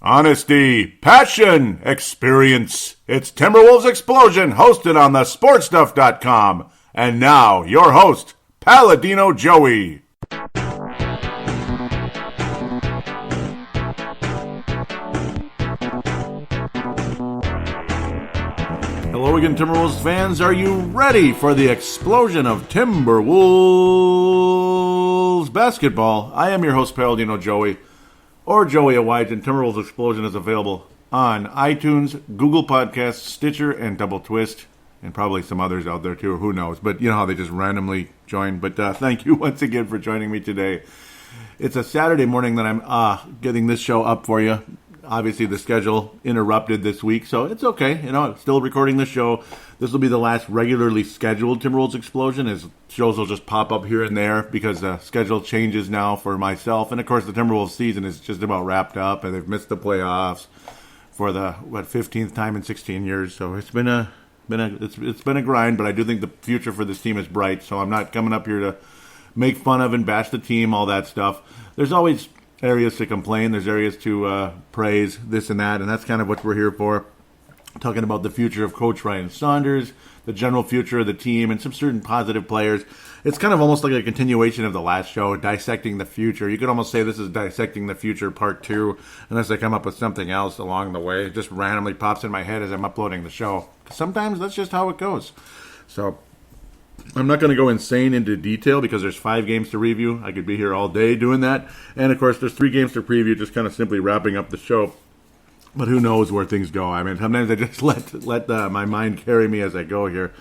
Honesty, passion, experience. It's Timberwolves Explosion, hosted on the sportstuff.com. And now, your host, Paladino Joey. Hello again, Timberwolves fans. Are you ready for the explosion of Timberwolves basketball? I am your host, Paladino Joey, or Joey Awide, and Timberwolves Explosion is available on iTunes, Google Podcasts, Stitcher, and Double Twist, and probably some others out there too, who knows. But you know how they just randomly join. But thank you once again for joining me today. It's a Saturday morning that I'm getting this show up for you. Obviously, the schedule interrupted this week, so it's okay. You know, I'm still recording the show. This will be the last regularly scheduled Timberwolves Explosion, as shows will just pop up here and there because the schedule changes now for myself. And, of course, the Timberwolves season is just about wrapped up, and they've missed the playoffs for the, 15th time in 16 years. So it's been a grind, but I do think the future for this team is bright. So I'm not coming up here to make fun of and bash the team, all that stuff. There's always areas to complain, there's areas to praise, this and that, and that's kind of what we're here for. Talking about the future of Coach Ryan Saunders, the general future of the team, and some certain positive players. It's kind of almost like a continuation of the last show, Dissecting the Future. You could almost say this is Dissecting the Future Part 2, unless I come up with something else along the way. It just randomly pops in my head as I'm uploading the show. Sometimes that's just how it goes. So I'm not going to go insane into detail because there's 5 games to review. I could be here all day doing that. And, of course, there's 3 games to preview, just kind of simply wrapping up the show. But who knows where things go. I mean, sometimes I just let my mind carry me as I go here.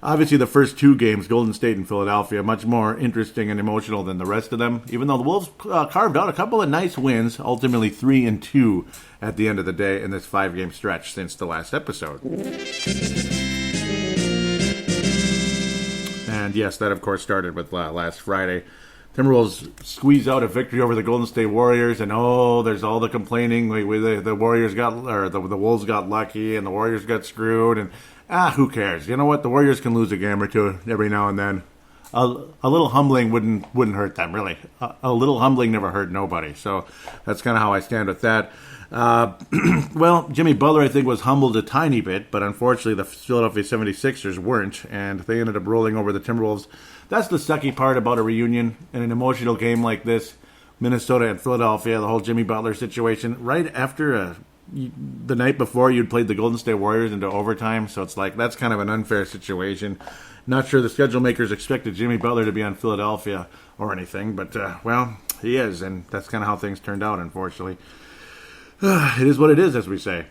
Obviously, the first 2 games, Golden State and Philadelphia, much more interesting and emotional than the rest of them. Even though the Wolves carved out a couple of nice wins, ultimately 3-2 at the end of the day in this 5-game stretch since the last episode. And yes, that of course started with last Friday. Timberwolves squeeze out a victory over the Golden State Warriors, and there's all the complaining. The Warriors the Wolves got lucky, and the Warriors got screwed. And who cares? You know what? The Warriors can lose a game or two every now and then. A little humbling wouldn't hurt them, really. A little humbling never hurt nobody. So that's kind of how I stand with that. Well, Jimmy Butler, I think, was humbled a tiny bit, but unfortunately the Philadelphia 76ers weren't, and they ended up rolling over the Timberwolves. That's the sucky part about a reunion in an emotional game like this, Minnesota and Philadelphia, the whole Jimmy Butler situation, right after the night before you'd played the Golden State Warriors into overtime, so it's like that's kind of an unfair situation. Not sure the schedule makers expected Jimmy Butler to be on Philadelphia or anything, but, well, he is, and that's kind of how things turned out, unfortunately. It is what it is, as we say.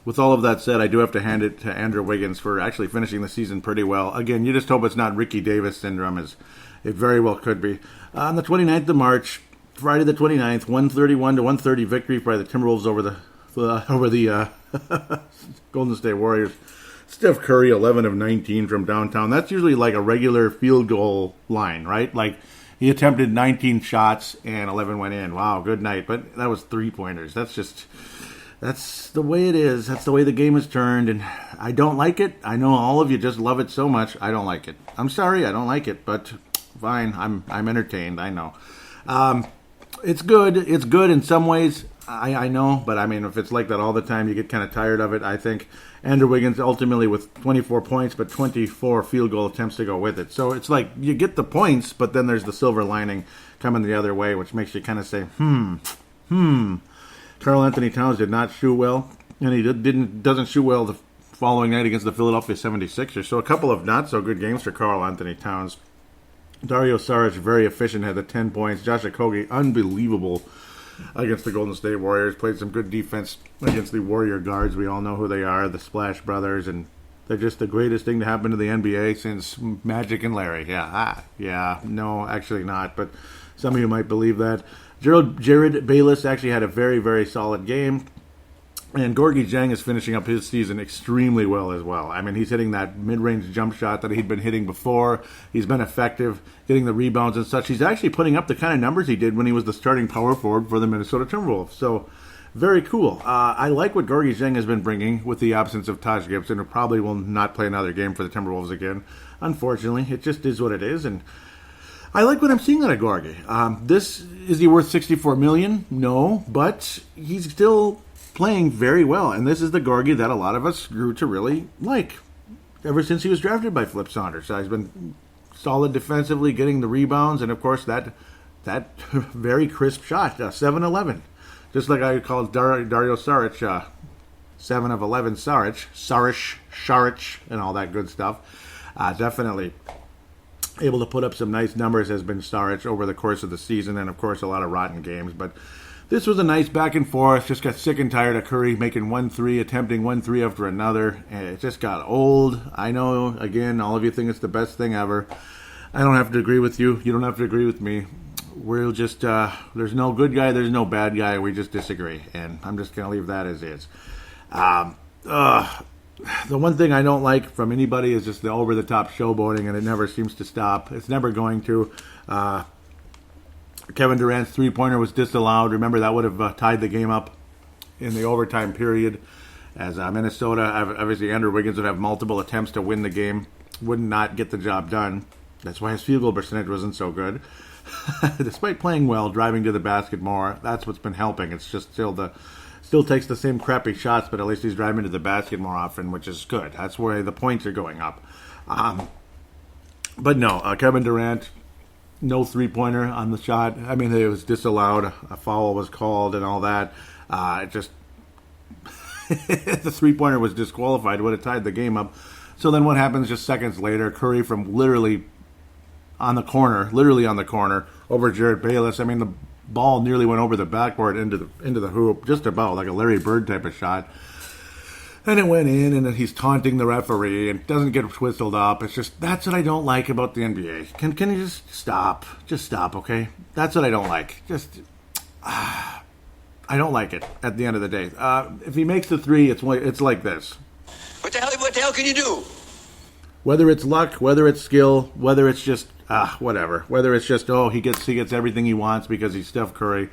With all of that said, I do have to hand it to Andrew Wiggins for actually finishing the season pretty well. Again, you just hope it's not Ricky Davis syndrome, as it very well could be. On the 29th of March, Friday the 29th, 131-130 victory by the Timberwolves over the Golden State Warriors. Steph Curry, 11 of 19 from downtown. That's usually like a regular field goal line, right? Like, he attempted 19 shots and 11 went in. Wow, good night. But that was 3-pointers. That's the way it is. That's the way the game is turned. And I don't like it. I know all of you just love it so much. I don't like it. I'm sorry, I don't like it. But fine, I'm entertained. I know. It's good. It's good in some ways. I know. But I mean, if it's like that all the time, you get kind of tired of it, I think. Andrew Wiggins ultimately with 24 points, but 24 field goal attempts to go with it. So it's like you get the points, but then there's the silver lining coming the other way, which makes you kind of say, Karl Anthony Towns did not shoot well, and he doesn't shoot well the following night against the Philadelphia 76ers. So a couple of not-so-good games for Karl Anthony Towns. Dario Saric, very efficient, had the 10 points. Josh Okogie, unbelievable against the Golden State Warriors. Played some good defense against the Warrior guards. We all know who they are, the Splash Brothers, and they're just the greatest thing to happen to the NBA since Magic and Larry. No, actually not, but some of you might believe that. Jared Bayless actually had a very, very solid game. And Gorgui Dieng is finishing up his season extremely well as well. I mean, he's hitting that mid-range jump shot that he'd been hitting before. He's been effective, getting the rebounds and such. He's actually putting up the kind of numbers he did when he was the starting power forward for the Minnesota Timberwolves. So, very cool. I like what Gorgui Dieng has been bringing with the absence of Taj Gibson, who probably will not play another game for the Timberwolves again. Unfortunately, it just is what it is. And I like what I'm seeing out of Gorgie. Is he worth $64 million? No, but he's still playing very well, and this is the Gorgie that a lot of us grew to really like ever since he was drafted by Flip Saunders. He's been solid defensively, getting the rebounds, and of course that very crisp shot, 7-11. Just like I called Dario Saric, 7 of 11 Saric, and all that good stuff. Definitely able to put up some nice numbers has been Saric over the course of the season, and of course a lot of rotten games. But this was a nice back and forth. Just got sick and tired of Curry making 1-3, attempting 1-3 after another. And it just got old. I know, again, all of you think it's the best thing ever. I don't have to agree with you. You don't have to agree with me. We'll just, there's no good guy, there's no bad guy. We just disagree. And I'm just going to leave that as is. The one thing I don't like from anybody is just the over-the-top showboating, and it never seems to stop. It's never going to. Kevin Durant's three-pointer was disallowed. Remember, that would have tied the game up in the overtime period. As Minnesota, obviously Andrew Wiggins would have multiple attempts to win the game, would not get the job done. That's why his field goal percentage wasn't so good. Despite playing well, driving to the basket more, that's what's been helping. It's just still takes the same crappy shots, but at least he's driving to the basket more often, which is good. That's where the points are going up. But no, Kevin Durant, no three-pointer on the shot. I mean, it was disallowed. A foul was called and all that. The three-pointer was disqualified. Would have tied the game up. So then what happens just seconds later? Curry from literally on the corner, over Jared Bayless. I mean, the ball nearly went over the backboard into the hoop, just about like a Larry Bird type of shot. And it went in, and he's taunting the referee, and doesn't get whistled up. It's just, that's what I don't like about the NBA. Can you just stop? Just stop, okay? That's what I don't like. I don't like it at the end of the day. If he makes the three, it's like this. What the hell can you do? Whether it's luck, whether it's skill, whether it's just whatever. Whether it's just he gets everything he wants because he's Steph Curry.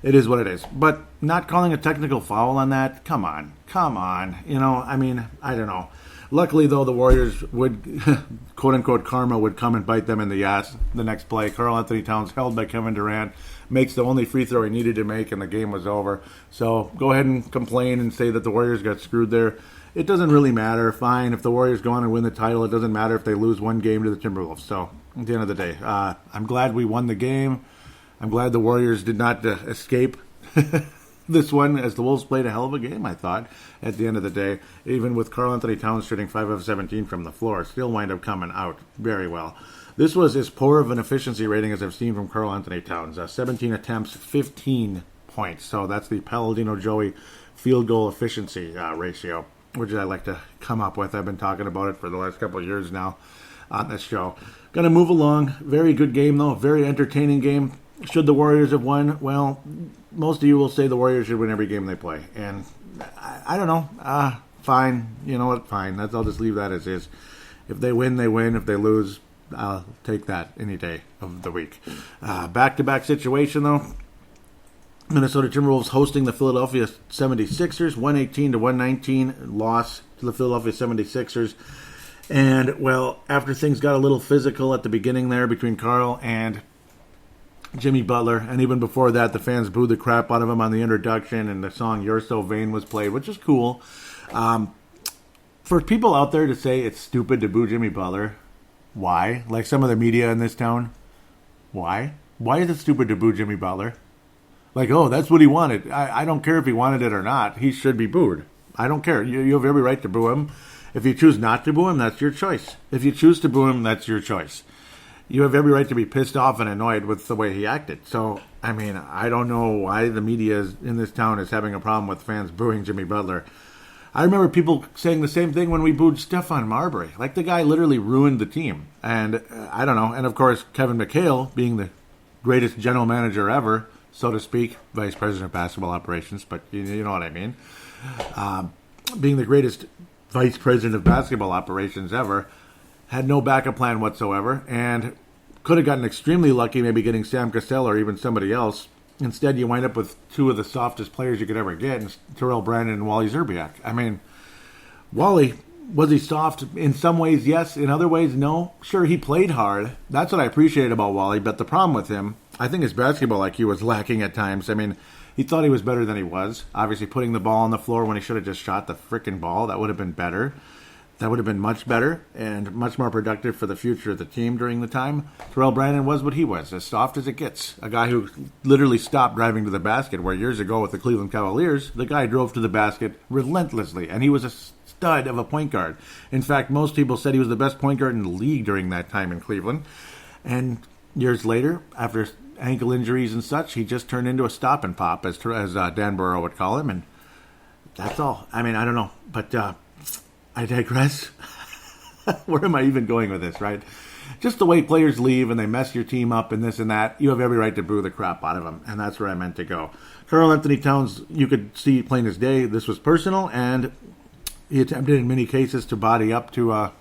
It is what it is. But not calling a technical foul on that, come on. You know, I mean, I don't know. Luckily, though, the Warriors would, quote-unquote, karma would come and bite them in the ass the next play. Karl Anthony Towns, held by Kevin Durant, makes the only free throw he needed to make, and the game was over. So go ahead and complain and say that the Warriors got screwed there. It doesn't really matter. Fine. If the Warriors go on and win the title, it doesn't matter if they lose one game to the Timberwolves. So at the end of the day, I'm glad we won the game. I'm glad the Warriors did not escape this one, as the Wolves played a hell of a game, I thought, at the end of the day. Even with Karl Anthony Towns shooting 5 of 17 from the floor, still wind up coming out very well. This was as poor of an efficiency rating as I've seen from Karl Anthony Towns. 17 attempts, 15 points. So that's the Paladino Joey field goal efficiency ratio, which I like to come up with. I've been talking about it for the last couple of years now on this show. Going to move along. Very good game, though. Very entertaining game. Should the Warriors have won? Well, most of you will say the Warriors should win every game they play. And I don't know. Fine. You know what? Fine. I'll just leave that as is. If they win, they win. If they lose, I'll take that any day of the week. Back-to-back situation, though. Minnesota Timberwolves hosting the Philadelphia 76ers. 118-119 loss to the Philadelphia 76ers. And, well, after things got a little physical at the beginning there between Karl and Jimmy Butler, and even before that, the fans booed the crap out of him on the introduction, and the song You're So Vain was played, which is cool. For people out there to say it's stupid to boo Jimmy Butler, why? Like some of the media in this town, why? Why is it stupid to boo Jimmy Butler? Like, oh, that's what he wanted. I don't care if he wanted it or not. He should be booed. I don't care. You have every right to boo him. If you choose not to boo him, that's your choice. If you choose to boo him, that's your choice. You have every right to be pissed off and annoyed with the way he acted. So, I mean, I don't know why the media in this town is having a problem with fans booing Jimmy Butler. I remember people saying the same thing when we booed Stephon Marbury. Like, the guy literally ruined the team. And I don't know. And, of course, Kevin McHale, being the greatest general manager ever, so to speak, vice president of basketball operations, but you know what I mean. Being the greatest vice president of basketball operations ever, had no backup plan whatsoever, and could have gotten extremely lucky maybe getting Sam Cassell or even somebody else. Instead, you wind up with two of the softest players you could ever get, Terrell Brandon and Wally Zerbiak. I mean, Wally Was he soft? In some ways, yes. In other ways, no. Sure, he played hard. That's what I appreciated about Wally. But the problem with him, I think his basketball IQ was lacking at times. I mean, he thought he was better than he was. Obviously, putting the ball on the floor when he should have just shot the frickin' ball, that would have been better. That would have been much better and much more productive for the future of the team during the time. Terrell Brandon was what he was, as soft as it gets. A guy who literally stopped driving to the basket, where years ago with the Cleveland Cavaliers, the guy drove to the basket relentlessly, and he was a stud of a point guard. In fact, most people said he was the best point guard in the league during that time in Cleveland. And years later, after ankle injuries and such, he just turned into a stop and pop, as Dan Burrow would call him, and that's all. I mean, I don't know, but I digress. Where am I even going with this, right? Just the way players leave and they mess your team up and this and that, you have every right to boo the crap out of them, and that's where I meant to go. Karl Anthony Towns, you could see plain as day, this was personal, and he attempted in many cases to body up to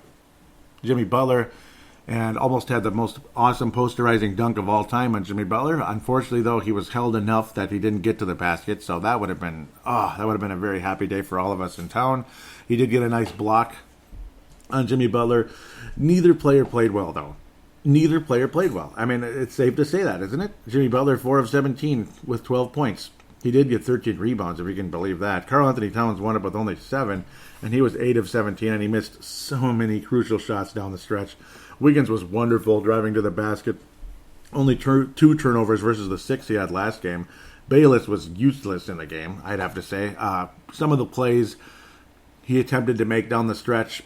Jimmy Butler and almost had the most awesome posterizing dunk of all time on Jimmy Butler. Unfortunately, though, he was held enough that he didn't get to the basket, so that would have been a very happy day for all of us in town. He did get a nice block on Jimmy Butler. Neither player played well, though. Neither player played well. I mean, it's safe to say that, isn't it? Jimmy Butler, 4 of 17 with 12 points. He did get 13 rebounds, if you can believe that. Karl Anthony Towns won it with only 7, and he was 8 of 17, and he missed so many crucial shots down the stretch. Wiggins was wonderful driving to the basket. Only 2 turnovers versus the 6 he had last game. Bayless was useless in the game, I'd have to say. Some of the plays he attempted to make down the stretch,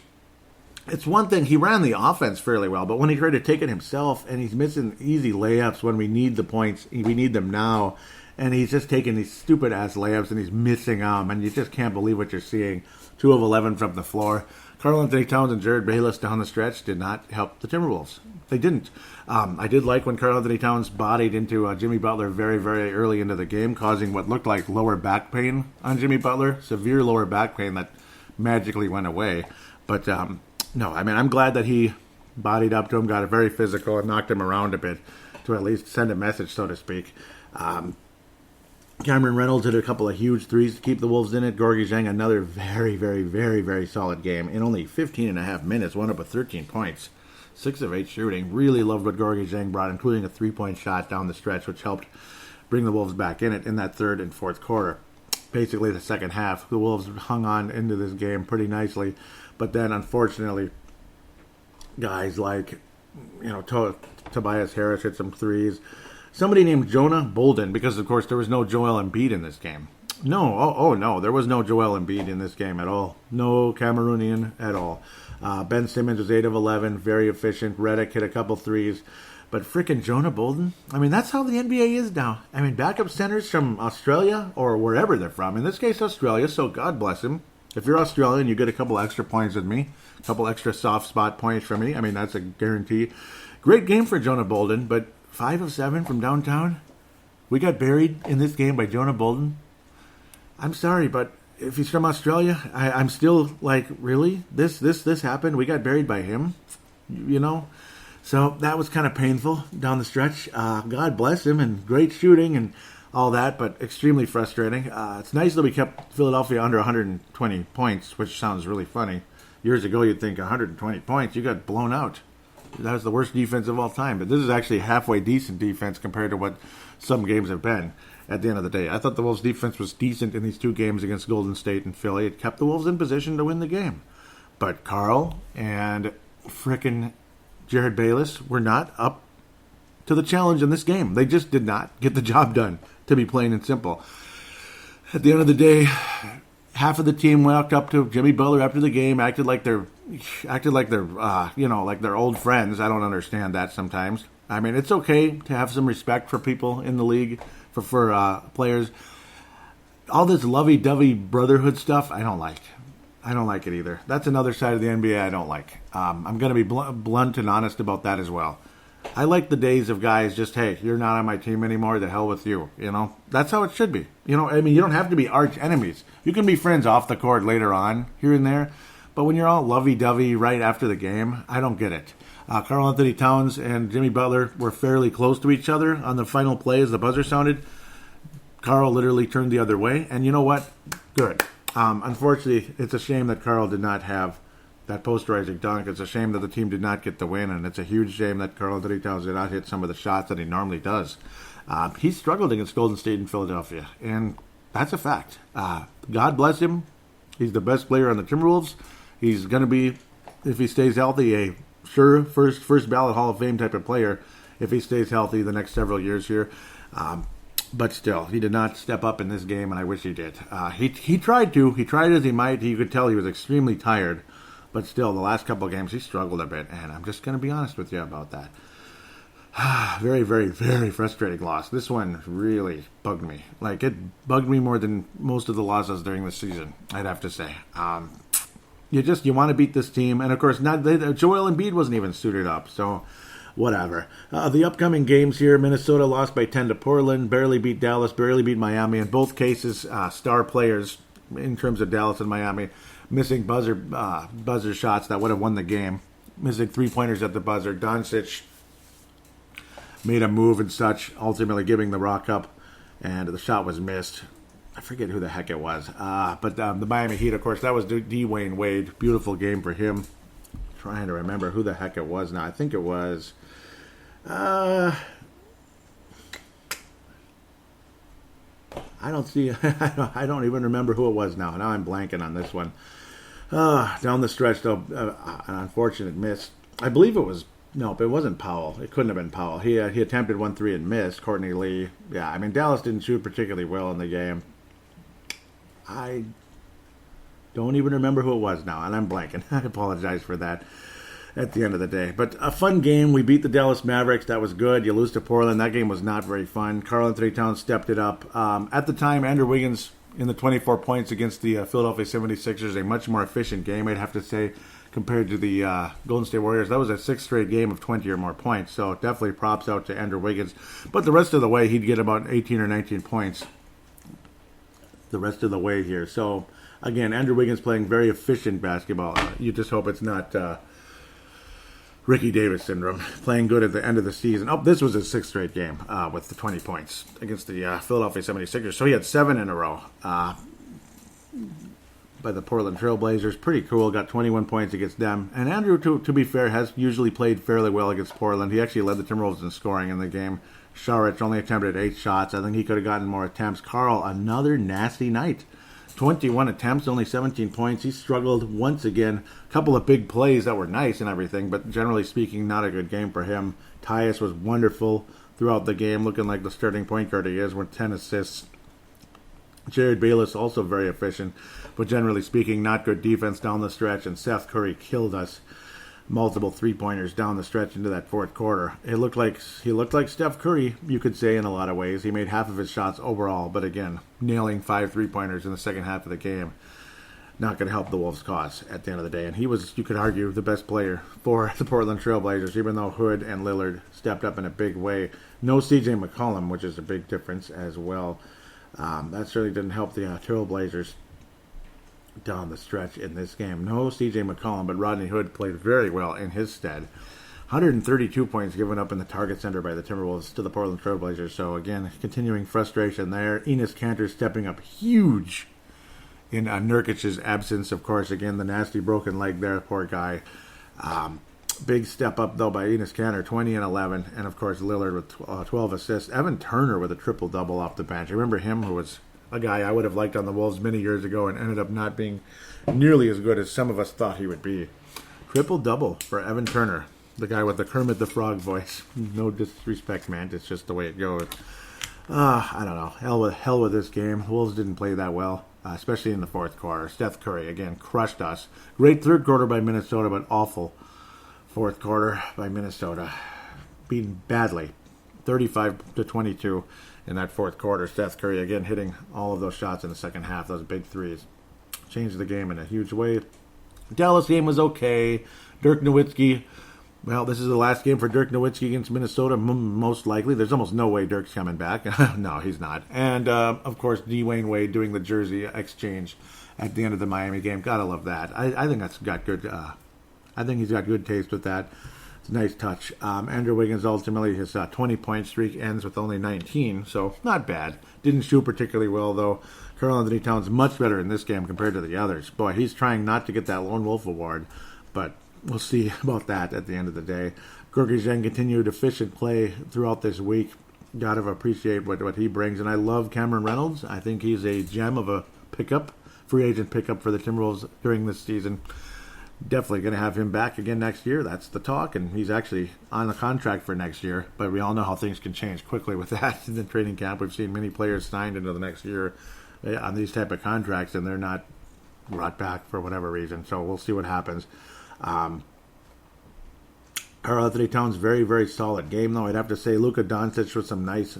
it's one thing, he ran the offense fairly well, but when he tried to take it himself, and he's missing easy layups when we need the points, we need them now, and he's just taking these stupid-ass layups, and he's missing them, and you just can't believe what you're seeing. 2 of 11 from the floor. Karl Anthony Towns and Jared Bayless down the stretch did not help the Timberwolves. They didn't. I did like when Karl Anthony Towns bodied into Jimmy Butler very, very early into the game, causing what looked like lower back pain on Jimmy Butler. Severe lower back pain that magically went away. But, no, I mean, I'm glad that he bodied up to him, got it very physical, and knocked him around a bit to at least send a message, so to speak. Cameron Reynolds hit a couple of huge threes to keep the Wolves in it. Gorgie Zhang, another very, very, very, very solid game. In only 15 and a half minutes, wound up with 13 points. 6 of 8 shooting. Really loved what Gorgie Zhang brought, including a 3-point shot down the stretch, which helped bring the Wolves back in it in that third and fourth quarter. Basically the second half, the Wolves hung on into this game pretty nicely. But then, unfortunately, guys like, Tobias Harris hit some threes. Somebody named Jonah Bolden, because, of course, there was no Joel Embiid in this game. No, no, there was no Joel Embiid in this game at all. No Cameroonian at all. Ben Simmons was 8 of 11, very efficient. Redick hit a couple threes. But frickin' Jonah Bolden? I mean, that's how the NBA is now. I mean, backup centers from Australia or wherever they're from. In this case, Australia, so God bless him. If you're Australian, you get a couple extra points with me. A couple extra soft spot points from me. I mean, that's a guarantee. Great game for Jonah Bolden, but 5 of 7 from downtown? We got buried in this game by Jonah Bolden? I'm sorry, but if he's from Australia, I'm still like, really? This happened? We got buried by him? So that was kind of painful down the stretch. God bless him, and great shooting and all that, but extremely frustrating. It's nice that we kept Philadelphia under 120 points, which sounds really funny. Years ago, you'd think 120 points, you got blown out. That was the worst defense of all time. But this is actually halfway decent defense compared to what some games have been at the end of the day. I thought the Wolves' defense was decent in these 2 games against Golden State and Philly. It kept the Wolves in position to win the game. But Karl and frickin' Jared Bayless were not up to the challenge in this game. They just did not get the job done, to be plain and simple. At the end of the day, half of the team walked up to Jimmy Butler after the game, acted like they're like they're old friends. I don't understand that sometimes. I mean, it's okay to have some respect for people in the league, for players. All this lovey-dovey brotherhood stuff, I don't like. I don't like it either. That's another side of the NBA I don't like. I'm going to be blunt and honest about that as well. I like the days of guys just, hey, you're not on my team anymore, the hell with you, That's how it should be. You don't have to be arch enemies. You can be friends off the court later on, here and there. But when you're all lovey-dovey right after the game, I don't get it. Karl Anthony Towns and Jimmy Butler were fairly close to each other on the final play as the buzzer sounded. Karl literally turned the other way, and you know what? Good. Unfortunately, it's a shame that Karl did not have that posterizing dunk. It's a shame that the team did not get the win, and it's a huge shame that Karl-Anthony Towns did not hit some of the shots that he normally does. He struggled against Golden State and Philadelphia, and that's a fact. God bless him. He's the best player on the Timberwolves. He's going to be, if he stays healthy, a sure first ballot Hall of Fame type of player if he stays healthy the next several years here. But still, he did not step up in this game, and I wish he did. He tried to. He tried as he might. You could tell he was extremely tired. But still, the last couple of games, he struggled a bit, and I'm just going to be honest with you about that. Very, very, very frustrating loss. This one really bugged me. Like, it bugged me more than most of the losses during the season, I'd have to say. You want to beat this team, and of course, Joel Embiid wasn't even suited up, so whatever. The upcoming games here, Minnesota lost by 10 to Portland, barely beat Dallas, barely beat Miami. In both cases, star players, in terms of Dallas and Miami, missing buzzer shots that would have won the game. Missing three-pointers at the buzzer. Doncic made a move and such, ultimately giving the rock up, and the shot was missed. I forget who the heck it was. But the Miami Heat, of course, that was Dwayne Wade. Beautiful game for him. Trying to remember who the heck it was now. I think it was... I don't see... I don't even remember who it was now. Now I'm blanking on this one. Down the stretch, though, an unfortunate miss. I believe it was... Nope, it wasn't Powell. It couldn't have been Powell. He attempted 1-3 and missed. Courtney Lee. Yeah, I mean, Dallas didn't shoot particularly well in the game. I don't even remember who it was now, and I'm blanking. I apologize for that at the end of the day. But a fun game. We beat the Dallas Mavericks. That was good. You lose to Portland. That game was not very fun. Karl-Anthony Towns stepped it up. At the time, Andrew Wiggins in the 24 points against the Philadelphia 76ers, a much more efficient game, I'd have to say, compared to the Golden State Warriors. That was a sixth straight game of 20 or more points, so definitely props out to Andrew Wiggins. But the rest of the way, he'd get about 18 or 19 points the rest of the way here. So, again, Andrew Wiggins playing very efficient basketball. You just hope it's not Ricky Davis syndrome, playing good at the end of the season. Oh, this was his sixth straight game with the 20 points against the Philadelphia 76ers. So he had 7 in a row. By the Portland Trail Blazers. Pretty cool. Got 21 points against them. And Andrew, to be fair, has usually played fairly well against Portland. He actually led the Timberwolves in scoring in the game. Saric only attempted 8 shots. I think he could have gotten more attempts. Karl, another nasty night. 21 attempts, only 17 points. He struggled once again. A couple of big plays that were nice and everything, but generally speaking, not a good game for him. Tyus was wonderful throughout the game, looking like the starting point guard he is with 10 assists. Jared Bayless also very efficient, but generally speaking, not good defense down the stretch, and Seth Curry killed us. Multiple three-pointers down the stretch into that fourth quarter. He looked like Steph Curry, you could say, in a lot of ways. He made half of his shots overall, but again, nailing 5 three-pointers in the second half of the game. Not going to help the Wolves' cause at the end of the day. And he was, you could argue, the best player for the Portland Trail Blazers, even though Hood and Lillard stepped up in a big way. No C.J. McCollum, which is a big difference as well. That certainly didn't help the Trail Blazers down the stretch in this game. No C.J. McCollum, but Rodney Hood played very well in his stead. 132 points given up in the target center by the Timberwolves to the Portland Trail Blazers. So again, continuing frustration there. Enes Kanter stepping up huge in Nurkic's absence, of course. Again, the nasty broken leg there, poor guy. Big step up, though, by Enes Kanter, 20 and 11. And, of course, Lillard with 12 assists. Evan Turner with a triple-double off the bench. I remember him, who was a guy I would have liked on the Wolves many years ago and ended up not being nearly as good as some of us thought he would be. Triple-double for Evan Turner, the guy with the Kermit the Frog voice. No disrespect, man. It's just the way it goes. I don't know. Hell with this game. The Wolves didn't play that well, especially in the fourth quarter. Steph Curry, again, crushed us. Great third quarter by Minnesota, but awful fourth quarter by Minnesota. Beaten badly. 35-22 in that fourth quarter. Steph Curry, again, hitting all of those shots in the second half. Those big threes. Changed the game in a huge way. Dallas game was okay. Dirk Nowitzki, well, this is the last game for Dirk Nowitzki against Minnesota, most likely. There's almost no way Dirk's coming back. No, he's not. And, of course, Dwayne Wade doing the jersey exchange at the end of the Miami game. Gotta love that. I think that's got good... I think he's got good taste with that. It's a nice touch. Andrew Wiggins, ultimately, his 20-point streak ends with only 19, so not bad. Didn't shoot particularly well, though. Karl-Anthony Towns much better in this game compared to the others. Boy, he's trying not to get that Lone Wolf Award. but we'll see about that at the end of the day. Gorgie Zhang continued efficient play throughout this week. Got to appreciate what he brings. And I love Cameron Reynolds. I think he's a gem of a pickup, free agent pickup for the Timberwolves during this season. Definitely going to have him back again next year. That's the talk. And he's actually on the contract for next year. But we all know how things can change quickly with that in the training camp. We've seen many players signed into the next year on these type of contracts, and they're not brought back for whatever reason. So we'll see what happens. Karl Anthony Towns, very, very solid game, though. I'd have to say Luka Doncic with some nice,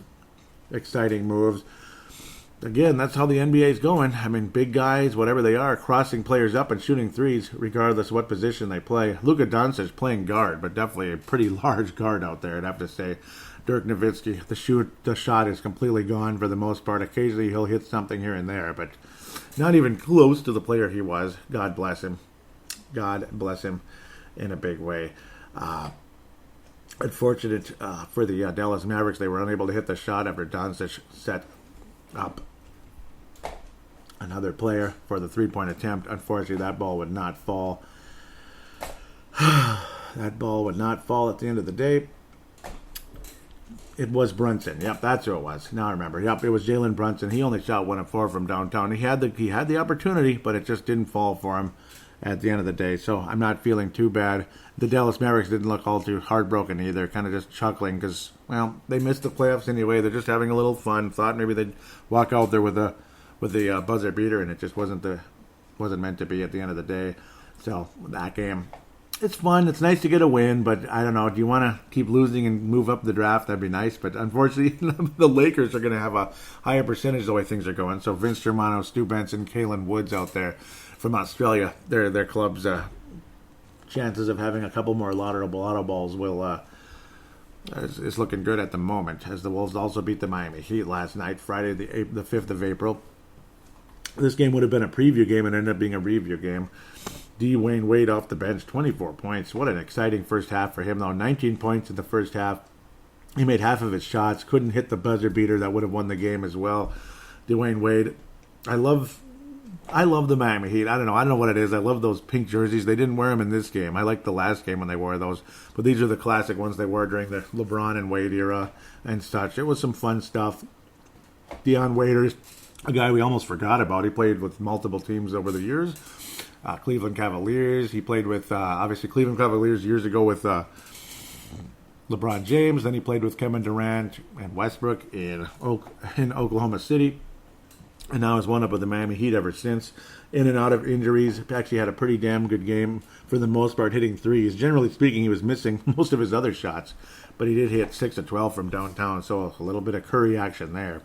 exciting moves. Again, that's how the NBA is going. I mean, big guys, whatever they are, crossing players up and shooting threes, regardless of what position they play. Luka Doncic playing guard, but definitely a pretty large guard out there, I'd have to say. Dirk Nowitzki, the shot is completely gone for the most part. Occasionally he'll hit something here and there, but not even close to the player he was. God bless him. God bless him in a big way. Unfortunate for the Dallas Mavericks, they were unable to hit the shot after Doncic set up another player for the three-point attempt. Unfortunately, that ball would not fall. That ball would not fall at the end of the day. It was Brunson. Yep, that's who it was. Now I remember. Yep, it was Jalen Brunson. He only shot 1 of 4 from downtown. He had the opportunity, but it just didn't fall for him at the end of the day. So I'm not feeling too bad. The Dallas Mavericks didn't look all too heartbroken either. Kind of just chuckling because, well, they missed the playoffs anyway. They're just having a little fun. Thought maybe they'd walk out there with the buzzer beater, and it just wasn't meant to be at the end of the day. So that game, it's fun. It's nice to get a win, but I don't know. Do you want to keep losing and move up the draft? That'd be nice. But unfortunately, the Lakers are going to have a higher percentage the way things are going. So Vince Germano, Stu Benson, Kalen Woods out there from Australia, their club's chances of having a couple more auto balls is looking good at the moment, as the Wolves also beat the Miami Heat last night, Friday the 5th of April. This game would have been a preview game and ended up being a review game. Dwayne Wade off the bench, 24 points. What an exciting first half for him, though. 19 points in the first half. He made half of his shots, couldn't hit the buzzer beater that would have won the game as well. Dwayne Wade, I love the Miami Heat. I don't know what it is. I love those pink jerseys. They didn't wear them in this game. I liked the last game when they wore those. But these are the classic ones they wore during the LeBron and Wade era and such. It was some fun stuff. Deion Waiters, a guy we almost forgot about. He played with multiple teams over the years. Cleveland Cavaliers. He played with, obviously, Cleveland Cavaliers years ago with LeBron James. Then he played with Kevin Durant and Westbrook in Oklahoma City. And now has wound up with the Miami Heat ever since. In and out of injuries. Actually had a pretty damn good game for the most part, hitting threes. Generally speaking, he was missing most of his other shots. But he did hit 6 of 12 from downtown, so a little bit of Curry action there.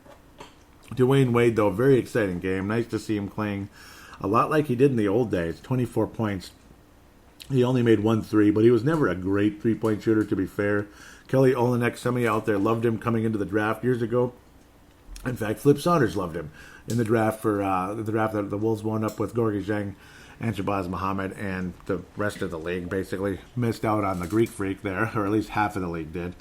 Dwayne Wade, though, very exciting game. Nice to see him playing a lot like he did in the old days. 24 points. He only made 1 3, but he was never a great three-point shooter, to be fair. Kelly Olynyk, some of you out there loved him coming into the draft years ago. In fact, Flip Saunders loved him in the draft for the draft that the Wolves wound up with Gorgie Zhang and Shabazz Muhammad, and the rest of the league basically missed out on the Greek Freak there, or at least half of the league did.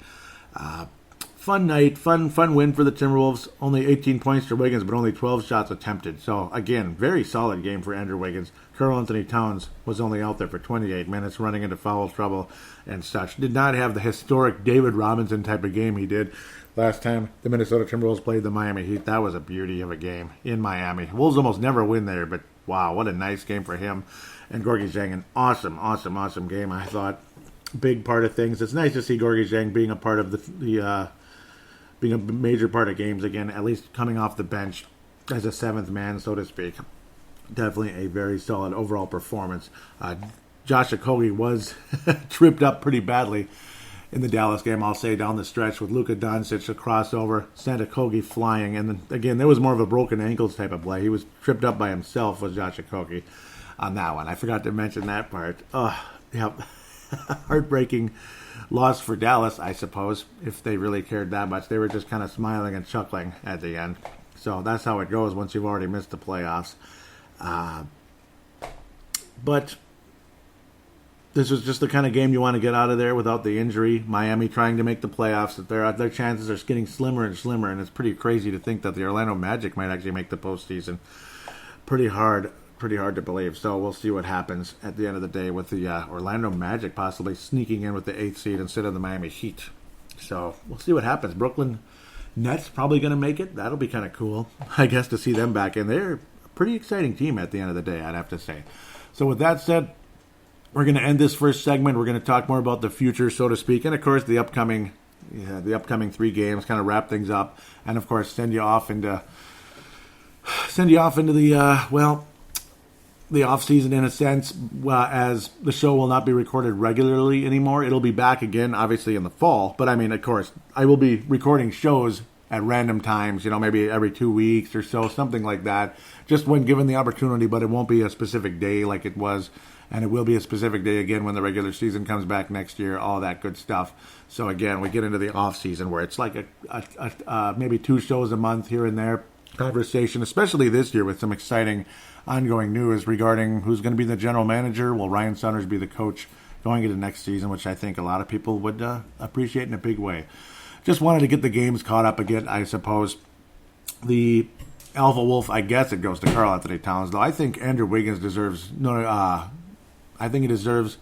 Fun night, fun win for the Timberwolves. Only 18 points for Wiggins, but only 12 shots attempted. So, again, very solid game for Andrew Wiggins. Karl Anthony Towns was only out there for 28 minutes, running into foul trouble and such. Did not have the historic David Robinson type of game he did last time the Minnesota Timberwolves played the Miami Heat. That was a beauty of a game in Miami. Wolves almost never win there, but wow, what a nice game for him. And Gorgie Zhang, an awesome game, I thought. Big part of things. It's nice to see Gorgie Zhang being a part of being a major part of games again, at least coming off the bench as a seventh man, so to speak. Definitely a very solid overall performance. Josh Okogie was tripped up pretty badly in the Dallas game, I'll say, down the stretch with Luka Doncic, a crossover, sent Okogie flying. And then, again, there was more of a broken ankles type of play. He was tripped up by himself, was Josh Okogie, on that one. I forgot to mention that part. Yep. Heartbreaking loss for Dallas, I suppose, if they really cared that much. They were just kind of smiling and chuckling at the end. So that's how it goes once you've already missed the playoffs. But this was just the kind of game you want to get out of there without the injury. Miami trying to make the playoffs. Their chances are getting slimmer and slimmer, and it's pretty crazy to think that the Orlando Magic might actually make the postseason. Pretty hard pretty hard to believe. So we'll see what happens at the end of the day with the Orlando Magic possibly sneaking in with the 8th seed instead of the Miami Heat. So we'll see what happens. Brooklyn Nets probably going to make it. That'll be kind of cool, I guess, to see them back in. They're a pretty exciting team at the end of the day, I'd have to say. So with that said, we're going to end this first segment. We're going to talk more about the future, so to speak, and of course the upcoming 3 games, kind of wrap things up, and of course send you off into the off season in a sense, as the show will not be recorded regularly anymore. It'll be back again, obviously, in the fall. But I mean, of course, I will be recording shows at random times, maybe every 2 weeks or so, something like that, just when given the opportunity. But it won't be a specific day like it was, and it will be a specific day again when the regular season comes back next year, all that good stuff. So again, we get into the off season where it's like maybe 2 shows a month here and there, conversation, especially this year with some exciting ongoing news regarding who's going to be the general manager. Will Ryan Saunders be the coach going into next season, which I think a lot of people would appreciate in a big way. Just wanted to get the games caught up again, I suppose. The Alpha Wolf, I guess it goes to Karl Anthony Towns, though I think Andrew Wiggins deserves I think he deserves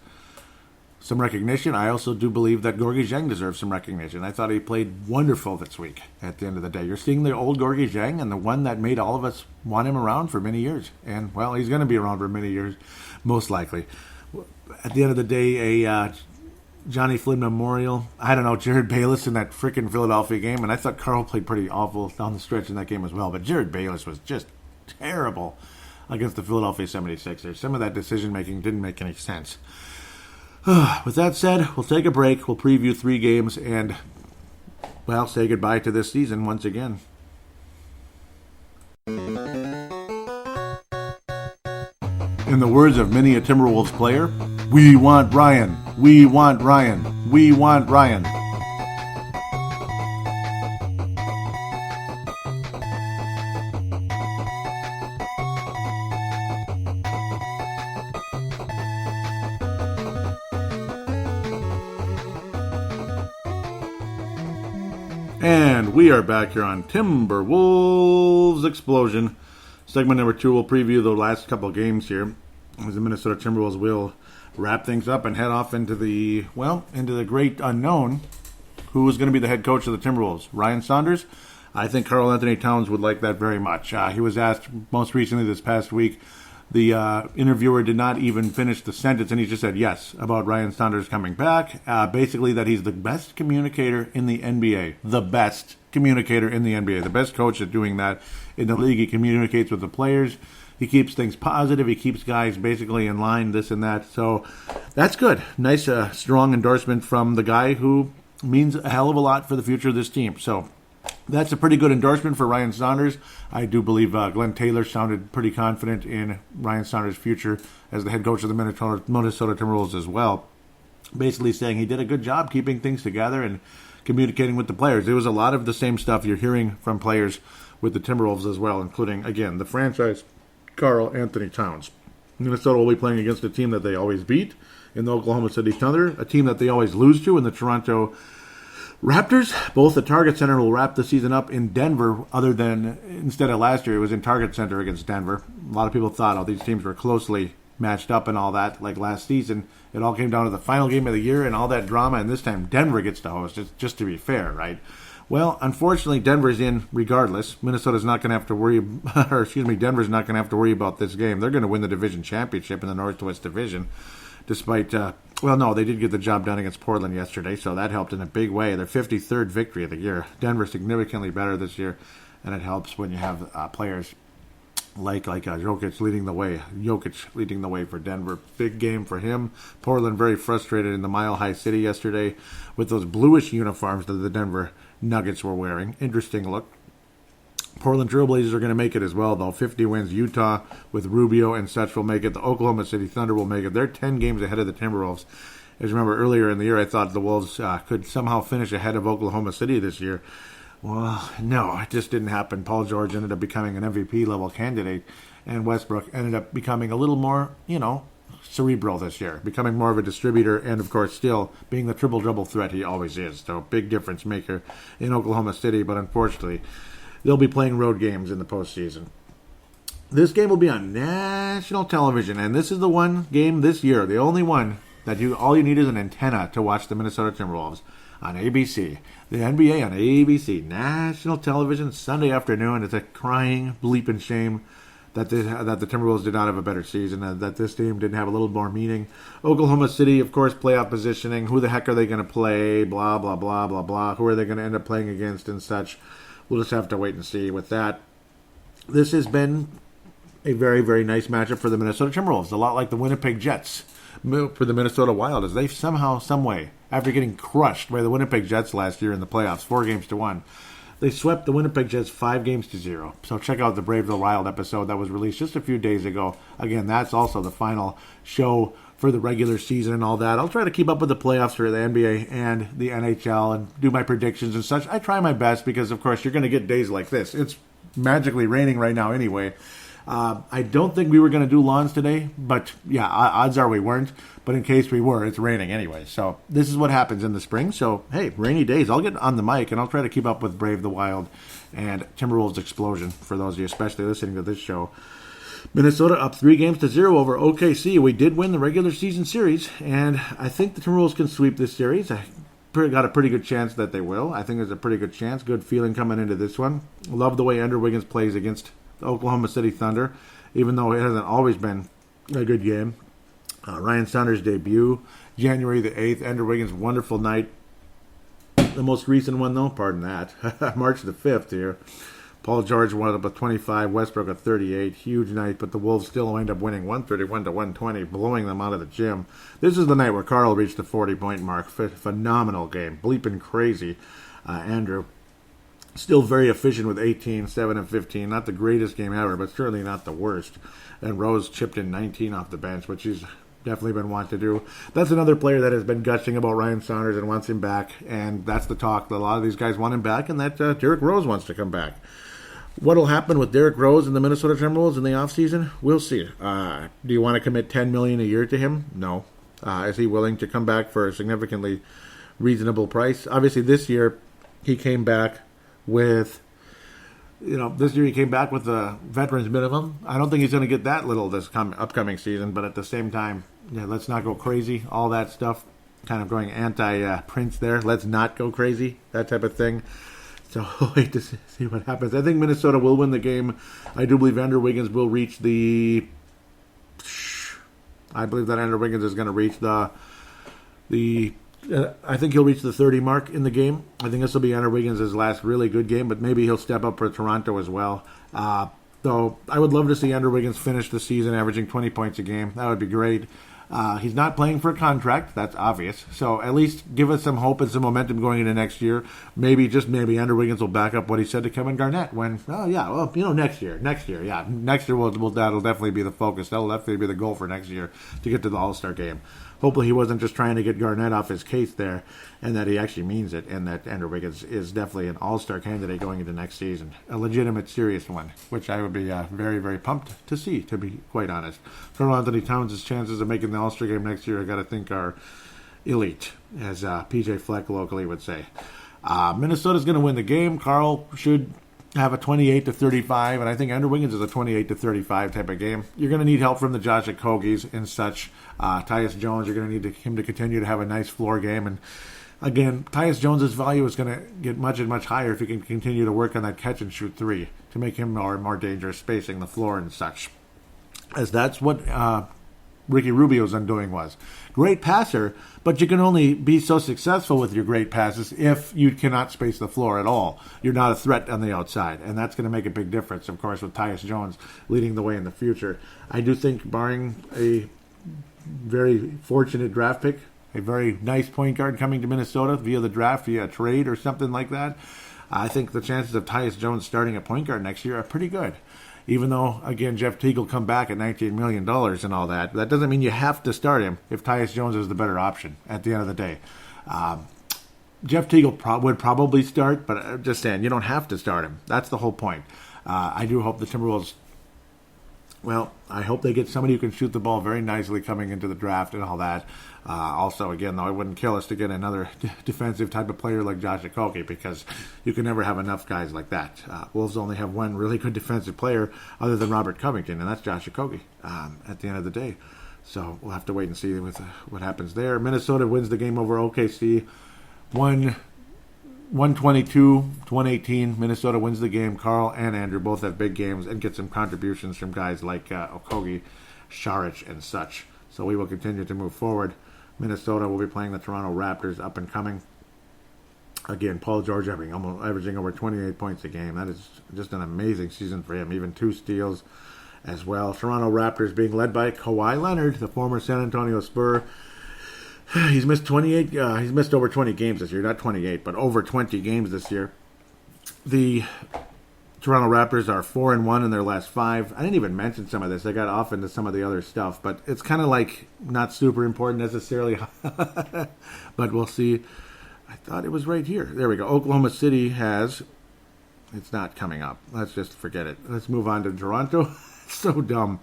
some recognition. I also do believe that Gorgui Dieng deserves some recognition. I thought he played wonderful this week at the end of the day. You're seeing the old Gorgui Dieng and the one that made all of us want him around for many years. And, well, he's going to be around for many years, most likely. At the end of the day, a Johnny Flynn Memorial. I don't know, Jared Bayless in that freaking Philadelphia game. And I thought Karl played pretty awful down the stretch in that game as well. But Jared Bayless was just terrible against the Philadelphia 76ers. Some of that decision-making didn't make any sense. With that said, we'll take a break. We'll preview 3 games and, well, say goodbye to this season once again. In the words of many a Timberwolves player, we want Ryan. We want Ryan. We want Ryan. And we are back here on Timberwolves Explosion. Segment number 2 will preview the last couple of games here, as the Minnesota Timberwolves will wrap things up and head off into the great unknown. Who is going to be the head coach of the Timberwolves? Ryan Saunders? I think Karl Anthony Towns would like that very much. He was asked most recently this past week. The interviewer did not even finish the sentence, and he just said yes about Ryan Saunders coming back. Basically, that he's the best communicator in the NBA. The best communicator in the NBA. The best coach at doing that in the league. He communicates with the players. He keeps things positive. He keeps guys basically in line, this and that. So that's good. Nice, strong endorsement from the guy who means a hell of a lot for the future of this team. So that's a pretty good endorsement for Ryan Saunders. I do believe Glenn Taylor sounded pretty confident in Ryan Saunders' future as the head coach of the Minnesota Timberwolves as well. Basically saying he did a good job keeping things together and communicating with the players. It was a lot of the same stuff you're hearing from players with the Timberwolves as well, including, again, the franchise, Karl Anthony Towns. Minnesota will be playing against a team that they always beat in the Oklahoma City Thunder, a team that they always lose to in the Toronto Raptors. Both the Target Center will wrap the season up in Denver, other than instead of last year, it was in Target Center against Denver. A lot of people thought, these teams were closely matched up and all that, like last season. It all came down to the final game of the year and all that drama, and this time Denver gets to host, just to be fair, right? Well, unfortunately, Denver's in regardless. Minnesota's not going to have to worry, Denver's not going to have to worry about this game. They're going to win the division championship in the Northwest Division, despite, they did get the job done against Portland yesterday, so that helped in a big way. Their 53rd victory of the year. Denver's significantly better this year, and it helps when you have players like Jokic leading the way. Jokic leading the way for Denver. Big game for him. Portland very frustrated in the Mile High City yesterday with those bluish uniforms that the Denver Nuggets were wearing. Interesting look. Portland Trailblazers are going to make it as well, though. 50 wins. Utah with Rubio and such will make it. The Oklahoma City Thunder will make it. They're 10 games ahead of the Timberwolves. As you remember, earlier in the year, I thought the Wolves could somehow finish ahead of Oklahoma City this year. Well, no, it just didn't happen. Paul George ended up becoming an MVP-level candidate, and Westbrook ended up becoming a little more, cerebral this year, becoming more of a distributor, and, of course, still being the triple-double threat he always is. So, big difference maker in Oklahoma City, but unfortunately, they'll be playing road games in the postseason. This game will be on national television, and this is the one game this year, the only one that all you need is an antenna to watch the Minnesota Timberwolves on ABC. The NBA on ABC, national television, Sunday afternoon. It's a crying, bleeping shame that the Timberwolves did not have a better season, and that this team didn't have a little more meaning. Oklahoma City, of course, playoff positioning. Who the heck are they going to play? Blah, blah, blah, blah, blah. Who are they going to end up playing against and such? We'll just have to wait and see with that. This has been a very, very nice matchup for the Minnesota Timberwolves. A lot like the Winnipeg Jets for the Minnesota Wild, as they somehow, some way, after getting crushed by the Winnipeg Jets last year in the playoffs, 4-1, they swept the Winnipeg Jets 5-0. So check out the Brave the Wild episode that was released just a few days ago. Again, that's also the final show for the regular season and all that. I'll try to keep up with the playoffs for the NBA and the NHL and do my predictions and such. I try my best because, of course, you're going to get days like this. It's magically raining right now anyway. I don't think we were going to do lawns today, but yeah, odds are we weren't. But in case we were, it's raining anyway. So this is what happens in the spring. So, hey, rainy days. I'll get on the mic and I'll try to keep up with Brave the Wild and Timberwolves Explosion for those of you especially listening to this show. Minnesota up 3-0 over OKC. We did win the regular season series, and I think the Timberwolves can sweep this series. I got a pretty good chance that they will. I think there's a pretty good chance. Good feeling coming into this one. Love the way Andrew Wiggins plays against the Oklahoma City Thunder, even though it hasn't always been a good game. Ryan Saunders' debut, January the 8th. Andrew Wiggins' wonderful night. The most recent one, though, pardon that, March the 5th here. Paul George wound up with 25, Westbrook at 38. Huge night, but the Wolves still end up winning 131-120, blowing them out of the gym. This is the night where Karl reached the 40-point mark. Phenomenal game. Bleeping crazy. Andrew, still very efficient with 18, 7, and 15. Not the greatest game ever, but certainly not the worst. And Rose chipped in 19 off the bench, which he's definitely been wanting to do. That's another player that has been gushing about Ryan Saunders and wants him back. And that's the talk. A lot of these guys want him back, and that Derrick Rose wants to come back. What will happen with Derrick Rose and the Minnesota Timberwolves in the offseason? We'll see. Do you want to commit $10 million a year to him? No. Is he willing to come back for a significantly reasonable price? Obviously, this year he came back with, the veterans minimum. I don't think he's going to get that little this upcoming season, but at the same time, let's not go crazy. All that stuff, kind of going anti-Prince there. Let's not go crazy, that type of thing. So wait to see what happens. I think Minnesota will win the game. I do believe Andrew Wiggins will reach I believe that Andrew Wiggins is going to reach I think he'll reach the 30 mark in the game. I think this will be Andrew Wiggins' last really good game, but maybe he'll step up for Toronto as well. Though I would love to see Andrew Wiggins finish the season averaging 20 points a game. That would be great. He's not playing for a contract. That's obvious. So at least give us some hope and some momentum going into next year. Maybe, just maybe, Andrew Wiggins will back up what he said to Kevin Garnett next year. Next year, that'll definitely be the focus. That'll definitely be the goal for next year, to get to the All-Star game. Hopefully he wasn't just trying to get Garnett off his case there, and that he actually means it, and that Andrew Wiggins is definitely an all-star candidate going into next season. A legitimate, serious one, which I would be very, very pumped to see, to be quite honest. Karl Anthony Towns' chances of making the all-star game next year, I got to think, are elite, as PJ Fleck locally would say. Minnesota's going to win the game. Karl should have a 28-35, and I think Andrew Wiggins is a 28-35 type of game. You're going to need help from the Josh Okogis and such. Tyus Jones, you're going to need him to continue to have a nice floor game. And again, Tyus Jones' value is going to get much and much higher if he can continue to work on that catch-and-shoot three to make him more dangerous, spacing the floor and such. As that's what Ricky Rubio's undoing was. Great passer, but you can only be so successful with your great passes if you cannot space the floor at all. You're not a threat on the outside, and that's going to make a big difference, of course, with Tyus Jones leading the way in the future. I do think, barring a very fortunate draft pick, a very nice point guard coming to Minnesota via the draft, via a trade or something like that, I think the chances of Tyus Jones starting a point guard next year are pretty good. Even though, again, Jeff Teague will come back at $19 million and all that. That doesn't mean you have to start him if Tyus Jones is the better option at the end of the day. Jeff Teague would probably start, but I'm just saying, you don't have to start him. That's the whole point. I do hope the Timberwolves Well, I hope they get somebody who can shoot the ball very nicely coming into the draft and all that. Also, again, though, it wouldn't kill us to get another defensive type of player like Josh Okogie, because you can never have enough guys like that. Wolves only have one really good defensive player other than Robert Covington, and that's Josh Okogie at the end of the day. So we'll have to wait and see what happens there. Minnesota wins the game over OKC. 122-118. Minnesota wins the game. Carl and Andrew both have big games and get some contributions from guys like Okogie, Saric, and such. So we will continue to move forward. Minnesota will be playing the Toronto Raptors, up and coming. Again, Paul George averaging over 28 points a game. That is just an amazing season for him. Even 2 steals as well. Toronto Raptors being led by Kawhi Leonard, the former San Antonio Spur. He's missed 28. He's missed over 20 games this year. Not 28, but over 20 games this year. The Toronto Raptors are 4-1 in their last 5. I didn't even mention some of this. I got off into some of the other stuff, but it's kind of like not super important necessarily. But we'll see. I thought it was right here. There we go. Oklahoma City has. It's not coming up. Let's just forget it. Let's move on to Toronto. So dumb.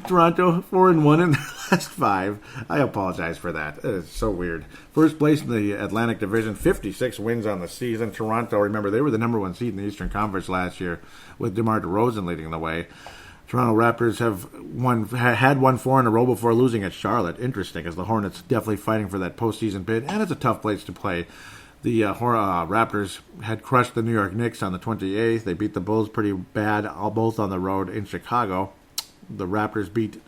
Toronto 4-1 in their last 5. I apologize for that. It is so weird. First place in the Atlantic Division, 56 wins on the season. Toronto, remember, they were the number 1 seed in the Eastern Conference last year with DeMar DeRozan leading the way. Toronto Raptors had won 4 in a row before losing at Charlotte. Interesting, as the Hornets definitely fighting for that postseason bid, and it's a tough place to play. The Raptors had crushed the New York Knicks on the 28th. They beat the Bulls pretty bad, both on the road in Chicago. The Raptors beat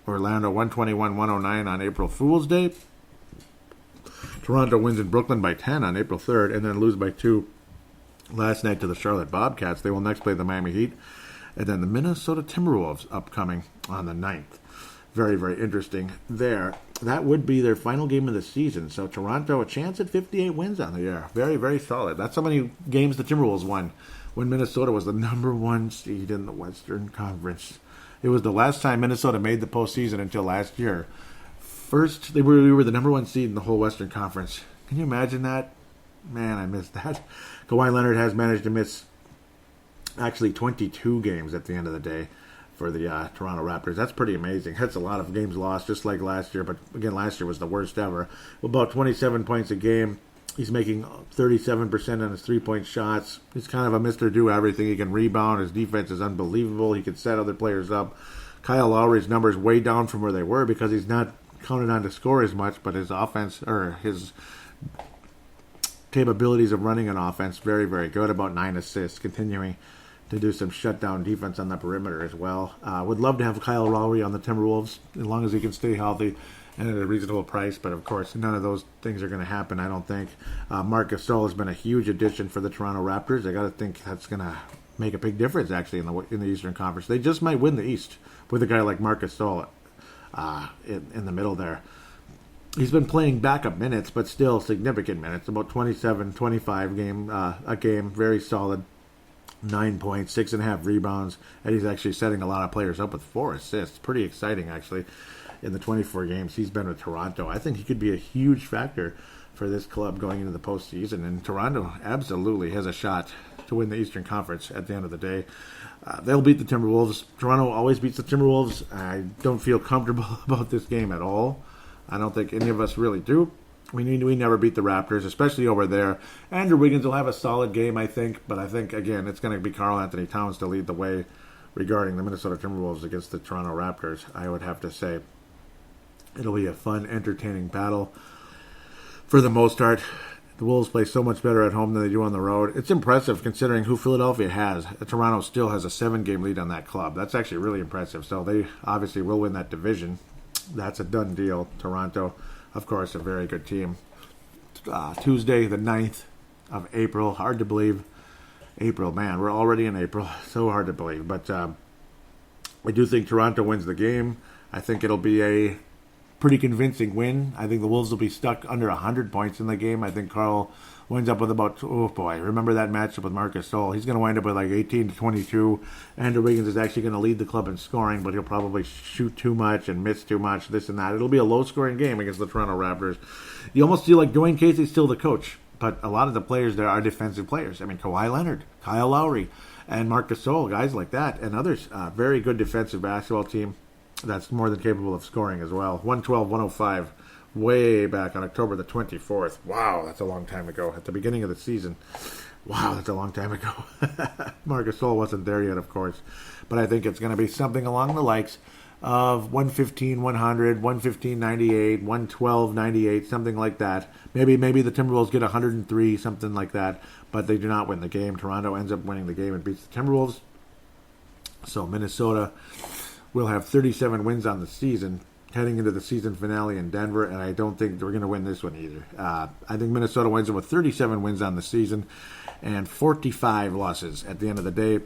Orlando 121-109 on April Fool's Day. Toronto wins in Brooklyn by 10 on April 3rd, and then lose by 2 last night to the Charlotte Bobcats. They will next play the Miami Heat. And then the Minnesota Timberwolves upcoming on the 9th. Very, very interesting there. That would be their final game of the season. So Toronto, a chance at 58 wins on the year. Very, very solid. That's how many games the Timberwolves won when Minnesota was the number 1 seed in the Western Conference. It was the last time Minnesota made the postseason until last year. First, we were the number 1 seed in the whole Western Conference. Can you imagine that? Man, I missed that. Kawhi Leonard has managed to miss actually 22 games at the end of the day for the Toronto Raptors. That's pretty amazing. That's a lot of games lost, just like last year. But again, last year was the worst ever. About 27 points a game. He's making 37% on his 3-point shots. He's kind of a Mr. Do-Everything. He can rebound. His defense is unbelievable. He can set other players up. Kyle Lowry's numbers way down from where they were because he's not counted on to score as much, but his offense, or his capabilities of running an offense, very, very good. About 9 assists, continuing to do some shutdown defense on the perimeter as well. Would love to have Kyle Lowry on the Timberwolves as long as he can stay healthy and at a reasonable price, but of course none of those things are going to happen, I don't think. Marc Gasol has been a huge addition for the Toronto Raptors. I got to think that's going to make a big difference actually in the Eastern Conference. They just might win the East with a guy like Marc Gasol in the middle there. He's been playing backup minutes, but still significant minutes, about 27, 25 a game, very solid. 9 points, 6.5 rebounds, and he's actually setting a lot of players up with 4 assists. Pretty exciting, actually, in the 24 games he's been with Toronto. I think he could be a huge factor for this club going into the postseason, and Toronto absolutely has a shot to win the Eastern Conference at the end of the day. They'll beat the Timberwolves. Toronto always beats the Timberwolves. I don't feel comfortable about this game at all. I don't think any of us really do. We never beat the Raptors, especially over there. Andrew Wiggins will have a solid game, I think. But I think, again, it's going to be Karl Anthony Towns to lead the way regarding the Minnesota Timberwolves against the Toronto Raptors, I would have to say. It'll be a fun, entertaining battle. For the most part, the Wolves play so much better at home than they do on the road. It's impressive considering who Philadelphia has. Toronto still has a 7-game lead on that club. That's actually really impressive. So they obviously will win that division. That's a done deal. Toronto, of course, a very good team. Tuesday, the 9th of April. Hard to believe. April, man, we're already in April. So hard to believe. But I do think Toronto wins the game. I think it'll be a pretty convincing win. I think the Wolves will be stuck under 100 points in the game. I think Karl winds up with about, oh boy, remember that matchup with Marc Gasol? He's going to wind up with like 18 to 22. Andrew Wiggins is actually going to lead the club in scoring, but he'll probably shoot too much and miss too much, this and that. It'll be a low-scoring game against the Toronto Raptors. You almost feel like Dwayne Casey's still the coach, but a lot of the players there are defensive players. I mean, Kawhi Leonard, Kyle Lowry, And Marc Gasol, guys like that, and others. Very good defensive basketball team that's more than capable of scoring as well. 112-105, way back on October the 24th. Wow, that's a long time ago. At the beginning of the season. Wow, that's a long time ago. Marc Gasol wasn't there yet, of course. But I think it's going to be something along the likes of 115-100, 115-98, 112-98, something like that. Maybe the Timberwolves get 103, something like that. But they do not win the game. Toronto ends up winning the game and beats the Timberwolves. So Minnesota will have 37 wins on the season, heading into the season finale in Denver, and I don't think we're going to win this one either. I think Minnesota wins it with 37 wins on the season and 45 losses at the end of the day,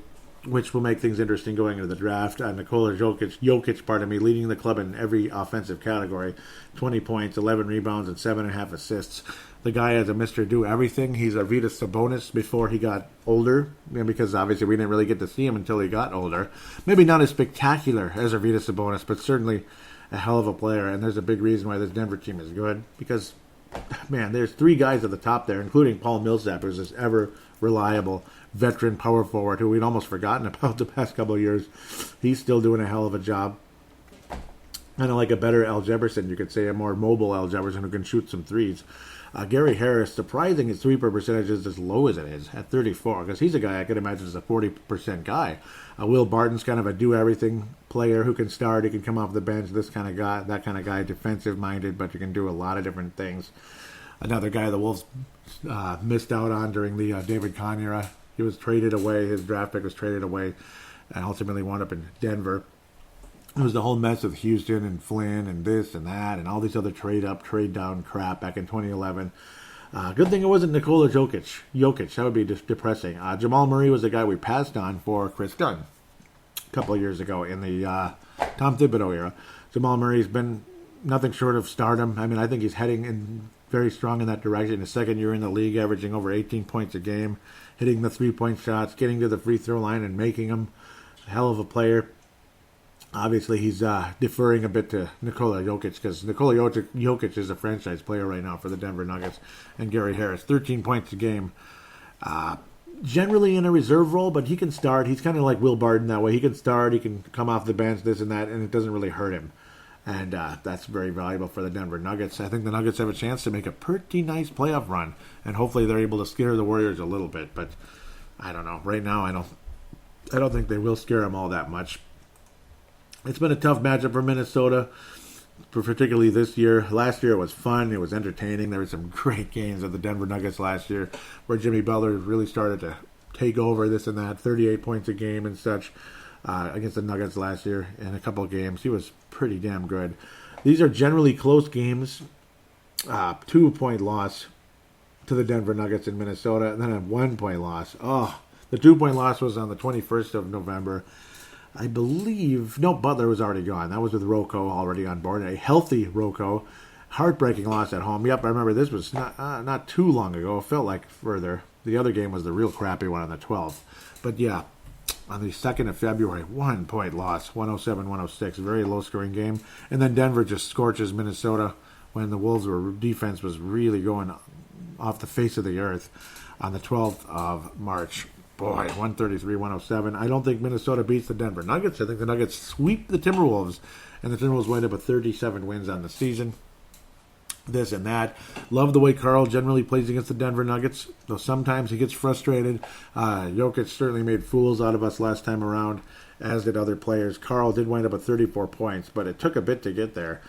which will make things interesting going into the draft. Nikola Jokic, leading the club in every offensive category. 20 points, 11 rebounds, and 7.5 assists. The guy is a Mr. Do-Everything. He's Arvydas Sabonis before he got older, because obviously we didn't really get to see him until he got older. Maybe not as spectacular as Arvydas Sabonis, but certainly a hell of a player, and there's a big reason why this Denver team is good, because, man, there's three guys at the top there, including Paul Millsap, who's this ever-reliable veteran power forward who we'd almost forgotten about the past couple of years. He's still doing a hell of a job. Kind of like a better Al Jefferson, you could say, a more mobile Al Jefferson who can shoot some threes. Gary Harris, surprising his three-point percentage is as low as it is, at 34, because he's a guy I could imagine is a 40% guy. Will Barton's kind of a do-everything player who can start, he can come off the bench, this kind of guy, that kind of guy, defensive-minded, but you can do a lot of different things. Another guy the Wolves missed out on during the David Kahn era. He was traded away, his draft pick was traded away, and ultimately wound up in Denver. It was the whole mess with Houston and Flynn and this and that and all these other trade-up, trade-down crap back in 2011. Good thing it wasn't Nikola Jokic. That would be depressing. Jamal Murray was the guy we passed on for Chris Dunn a couple of years ago in the Tom Thibodeau era. Jamal Murray's been nothing short of stardom. I mean, I think he's heading in very strong in that direction. His second year in the league, averaging over 18 points a game, hitting the three-point shots, getting to the free throw line and making them. A hell of a player. Obviously, he's deferring a bit to Nikola Jokic because Nikola Jokic is a franchise player right now for the Denver Nuggets. And Gary Harris, 13 points a game. Generally in a reserve role, but he can start. He's kind of like Will Barton that way. He can start, he can come off the bench, this and that, and it doesn't really hurt him. And that's very valuable for the Denver Nuggets. I think the Nuggets have a chance to make a pretty nice playoff run. And hopefully they're able to scare the Warriors a little bit. But I don't know. Right now, I don't think they will scare them all that much. It's been a tough matchup for Minnesota, particularly this year. Last year it was fun. It was entertaining. There were some great games of the Denver Nuggets last year where Jimmy Butler really started to take over this and that, 38 points a game and such against the Nuggets last year in a couple of games. He was pretty damn good. These are generally close games. 2-point loss to the Denver Nuggets in Minnesota, and then a 1-point loss. Oh, the 2-point loss was on the 21st of November. I believe, no, Butler was already gone. That was with Rocco already on board. A healthy Rocco. Heartbreaking loss at home. Yep, I remember this was not too long ago. It felt like further. The other game was the real crappy one on the 12th. But yeah, on the 2nd of February, 1-point loss, 107-106. Very low-scoring game. And then Denver just scorches Minnesota when the Wolves' defense was really going off the face of the earth on the 12th of March. Boy, 133-107. I don't think Minnesota beats the Denver Nuggets. I think the Nuggets sweep the Timberwolves, and the Timberwolves wind up with 37 wins on the season. This and that. Love the way Karl generally plays against the Denver Nuggets, though sometimes he gets frustrated. Jokic certainly made fools out of us last time around, as did other players. Karl did wind up with 34 points, but it took a bit to get there.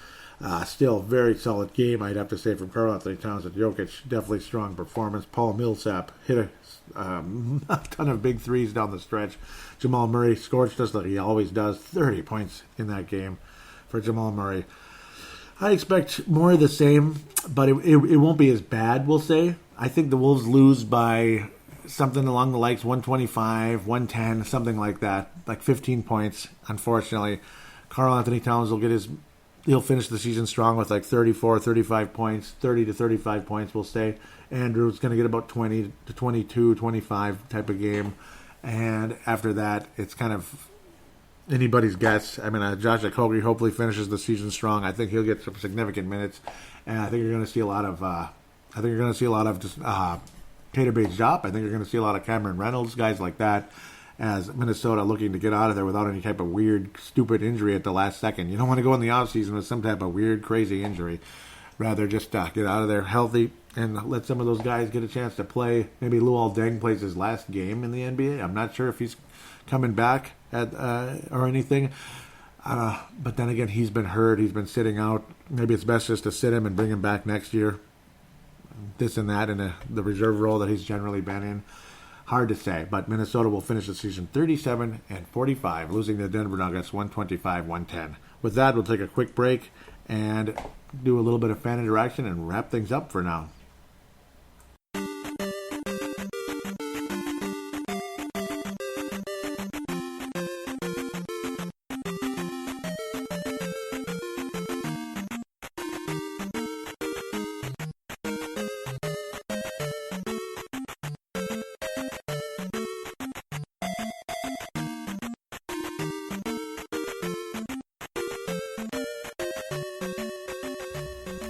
Still, very solid game, I'd have to say, from Karl Anthony Towns and Jokic. Definitely strong performance. Paul Millsap hit a ton of big threes down the stretch. Jamal Murray scorched us like he always does. 30 points in that game for Jamal Murray. I expect more of the same, but it won't be as bad, we'll say. I think the Wolves lose by something along the likes 125, 110, something like that. Like 15 points, unfortunately. Karl Anthony Towns he'll finish the season strong with like 34, 35 points, 30 to 35 points, we'll say. Andrew's going to get about 20 to 22, 25 type of game. And after that, it's kind of anybody's guess. I mean, Josh Okogie hopefully finishes the season strong. I think he'll get some significant minutes. And I think you're going to see a lot of just Tater Bates-Jop. I think you're going to see a lot of Cameron Reynolds, guys like that. as Minnesota looking to get out of there without any type of weird, stupid injury at the last second. You don't want to go in the offseason with some type of weird, crazy injury. Rather just get out of there healthy and let some of those guys get a chance to play. Maybe Luol Deng plays his last game in the NBA. I'm not sure if he's coming back or anything. But then again, he's been hurt. He's been sitting out. Maybe it's best just to sit him and bring him back next year. This and that in the reserve role that he's generally been in. Hard to say, but Minnesota will finish the season 37-45, losing to Denver Nuggets 125-110. With that, we'll take a quick break and do a little bit of fan interaction and wrap things up for now.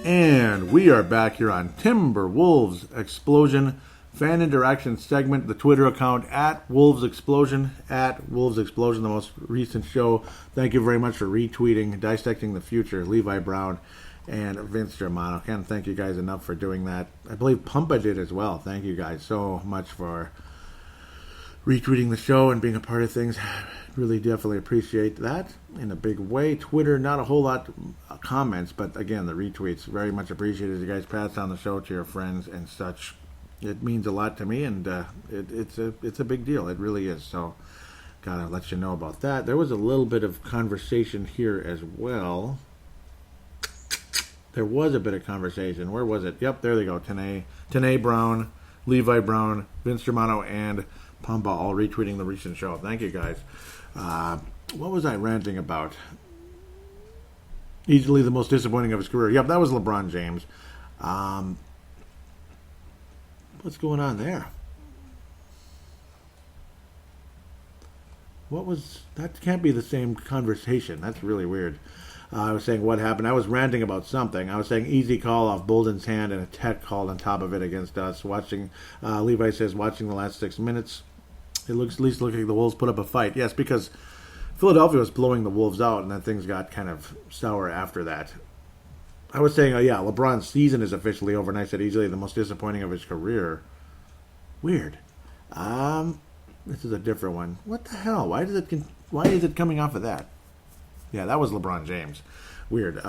And we are back here on Timberwolves Explosion fan interaction segment, the Twitter account at Wolves Explosion, the most recent show. Thank you very much for retweeting Dissecting the Future, Levi Brown and Vince Germano. Can't thank you guys enough for doing that. I believe Pumpa did as well. Thank you guys so much for retweeting the show and being a part of things. Really definitely appreciate that in a big way. Twitter, not a whole lot of comments, but again, the retweets, very much appreciated. You guys pass on the show to your friends and such. It means a lot to me, and it's a big deal. It really is. So, gotta let you know about that. There was a little bit of conversation here as well. There was a bit of conversation. Where was it? Yep, there they go. Tanae Brown, Levi Brown, Vince Germano, and Pumba all retweeting the recent show. Thank you guys. What was I ranting about? Easily the most disappointing of his career. Yep, that was LeBron James. What's going on there? That can't be the same conversation. That's really weird. I was saying what happened. I was ranting about something. I was saying easy call off Bolden's hand and a tech called on top of it against us. Levi says, watching the last 6 minutes, it looks at least looking like the Wolves put up a fight. Yes, because Philadelphia was blowing the Wolves out, and then things got kind of sour after that. I was saying, LeBron's season is officially over, and I said easily the most disappointing of his career. Weird. This is a different one. What the hell? Why is it coming off of that? Yeah, that was LeBron James. Weird.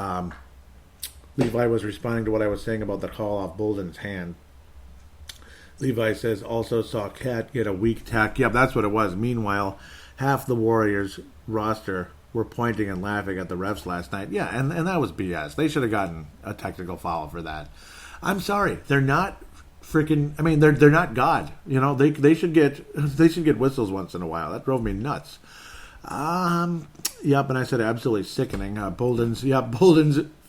Levi was responding to what I was saying about the call off Bolden's hand. Levi says, also saw Cat get a weak tack. Yeah, that's what it was. Meanwhile, half the Warriors roster were pointing and laughing at the refs last night. Yeah, and that was BS. They should have gotten a technical foul for that. I'm sorry. They're not freaking... I mean, they're not God. You know, they should get whistles once in a while. That drove me nuts. Yep, and I said absolutely sickening. Bolden's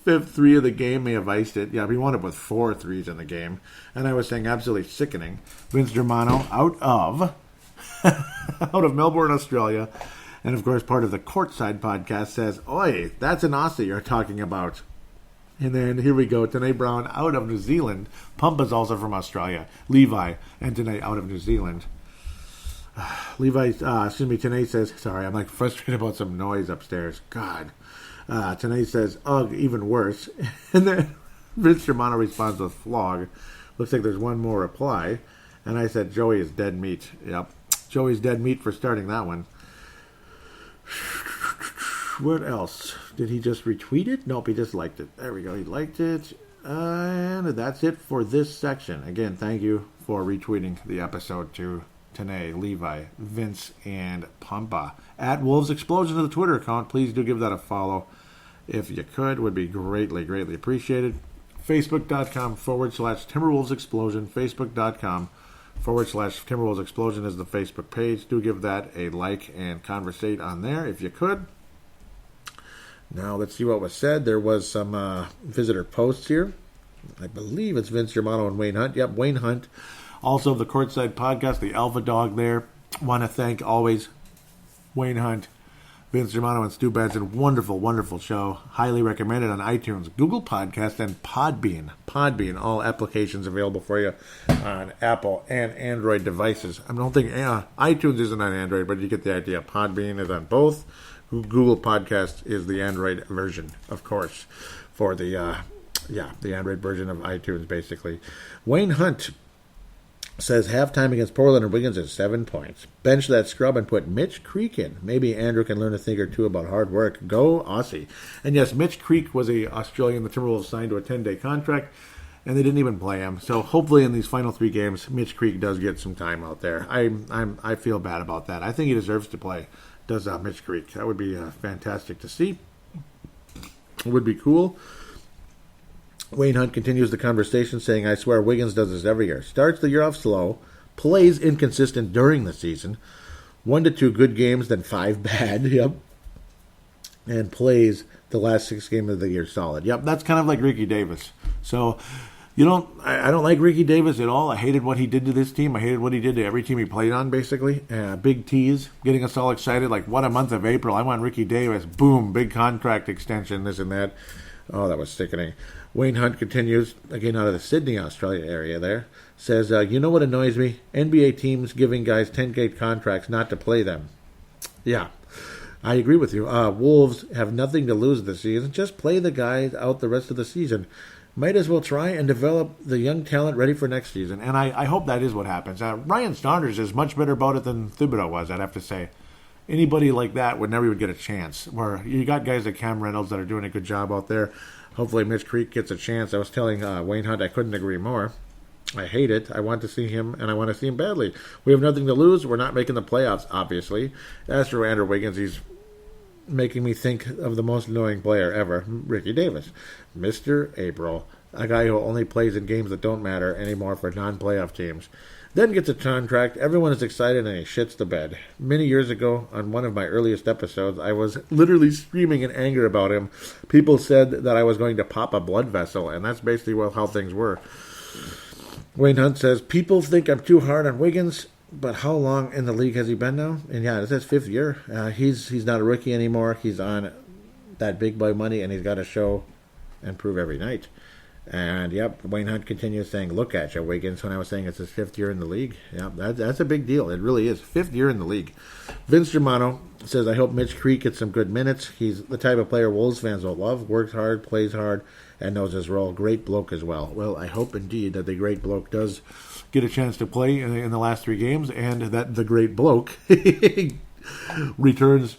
fifth three of the game may have iced it. Yeah, he wound up with 4 threes in the game. And I was saying absolutely sickening. Vince Germano out of Melbourne, Australia. And, of course, part of the Courtside podcast says, oi, that's an Aussie you're talking about. And then here we go. Tanae Brown out of New Zealand. Pumpa's also from Australia. Levi and Tanae out of New Zealand. Tanae says, sorry, I'm like frustrated about some noise upstairs. God. Tanae says, ugh, even worse. And then Vince Germano responds with flog. Looks like there's one more reply. And I said, Joey is dead meat. Yep. Joey's dead meat for starting that one. What else? Did he just retweet it? Nope, he just liked it. There we go. He liked it. And that's it for this section. Again, thank you for retweeting the episode to Tanae, Levi, Vince, and Pumpa. At Wolves Explosion to the Twitter account. Please do give that a follow. If you could, would be greatly, greatly appreciated. Facebook.com/Timberwolves Explosion. Facebook.com/Timberwolves Explosion is the Facebook page. Do give that a like and conversate on there if you could. Now, let's see what was said. There was some visitor posts here. I believe it's Vince Germano and Wayne Hunt. Yep, Wayne Hunt. Also, the Courtside Podcast, the Alpha Dog there. Want to thank always Wayne Hunt, Vince Germano and Stu Benson. Wonderful, wonderful show. Highly recommended on iTunes, Google Podcast, and Podbean. Podbean, all applications available for you on Apple and Android devices. I don't think iTunes isn't on Android, but you get the idea. Podbean is on both. Google Podcast is the Android version, of course, for the Android version of iTunes, basically. Wayne Hunt says halftime against Portland and Wiggins is 7 points. Bench that scrub and put Mitch Creek in. Maybe Andrew can learn a thing or two about hard work. Go Aussie. And yes, Mitch Creek was a Australian the Timberwolves signed to a 10-day contract, and they didn't even play him. So hopefully in these final 3 games, Mitch Creek does get some time out there. I feel bad about that. I think he deserves to play. Does Mitch Creek? That would be fantastic to see. It would be cool. Wayne Hunt continues the conversation, saying, I swear Wiggins does this every year. Starts the year off slow, plays inconsistent during the season, 1 to 2 good games, then 5 bad, yep, and plays the last 6 games of the year solid. Yep, that's kind of like Ricky Davis. So, I don't like Ricky Davis at all. I hated what he did to this team. I hated what he did to every team he played on, basically. Big tease, getting us all excited, like, what a month of April. I want Ricky Davis. Boom, big contract extension, this and that. Oh, that was sickening. Wayne Hunt continues, again out of the Sydney, Australia area there, says, you know what annoys me? NBA teams giving guys 10K contracts not to play them. Yeah, I agree with you. Wolves have nothing to lose this season. Just play the guys out the rest of the season. Might as well try and develop the young talent ready for next season. And I hope that is what happens. Ryan Saunders is much better about it than Thibodeau was, I'd have to say. Anybody like that would never even get a chance. Where you got guys like Cam Reynolds that are doing a good job out there. Hopefully Mitch Creek gets a chance. I was telling Wayne Hunt I couldn't agree more. I hate it. I want to see him, and I want to see him badly. We have nothing to lose. We're not making the playoffs, obviously. As for Andrew Wiggins, he's making me think of the most annoying player ever, Ricky Davis. Mr. April, a guy who only plays in games that don't matter anymore for non-playoff teams. Then gets a contract, everyone is excited, and he shits the bed. Many years ago, on one of my earliest episodes, I was literally screaming in anger about him. People said that I was going to pop a blood vessel, and that's basically how things were. Wayne Hunt says, people think I'm too hard on Wiggins, but how long in the league has he been now? And yeah, it's his 5th year. He's not a rookie anymore. He's on that big boy money, and he's got to show and prove every night. And, yep, Wayne Hunt continues saying, look at you, Wiggins, when I was saying it's his 5th year in the league. Yep, that's a big deal. It really is. 5th year in the league. Vince Germano says, I hope Mitch Creek gets some good minutes. He's the type of player Wolves fans will love, works hard, plays hard, and knows his role. Great bloke as well. Well, I hope indeed that the great bloke does get a chance to play in the last 3 games, and that the great bloke returns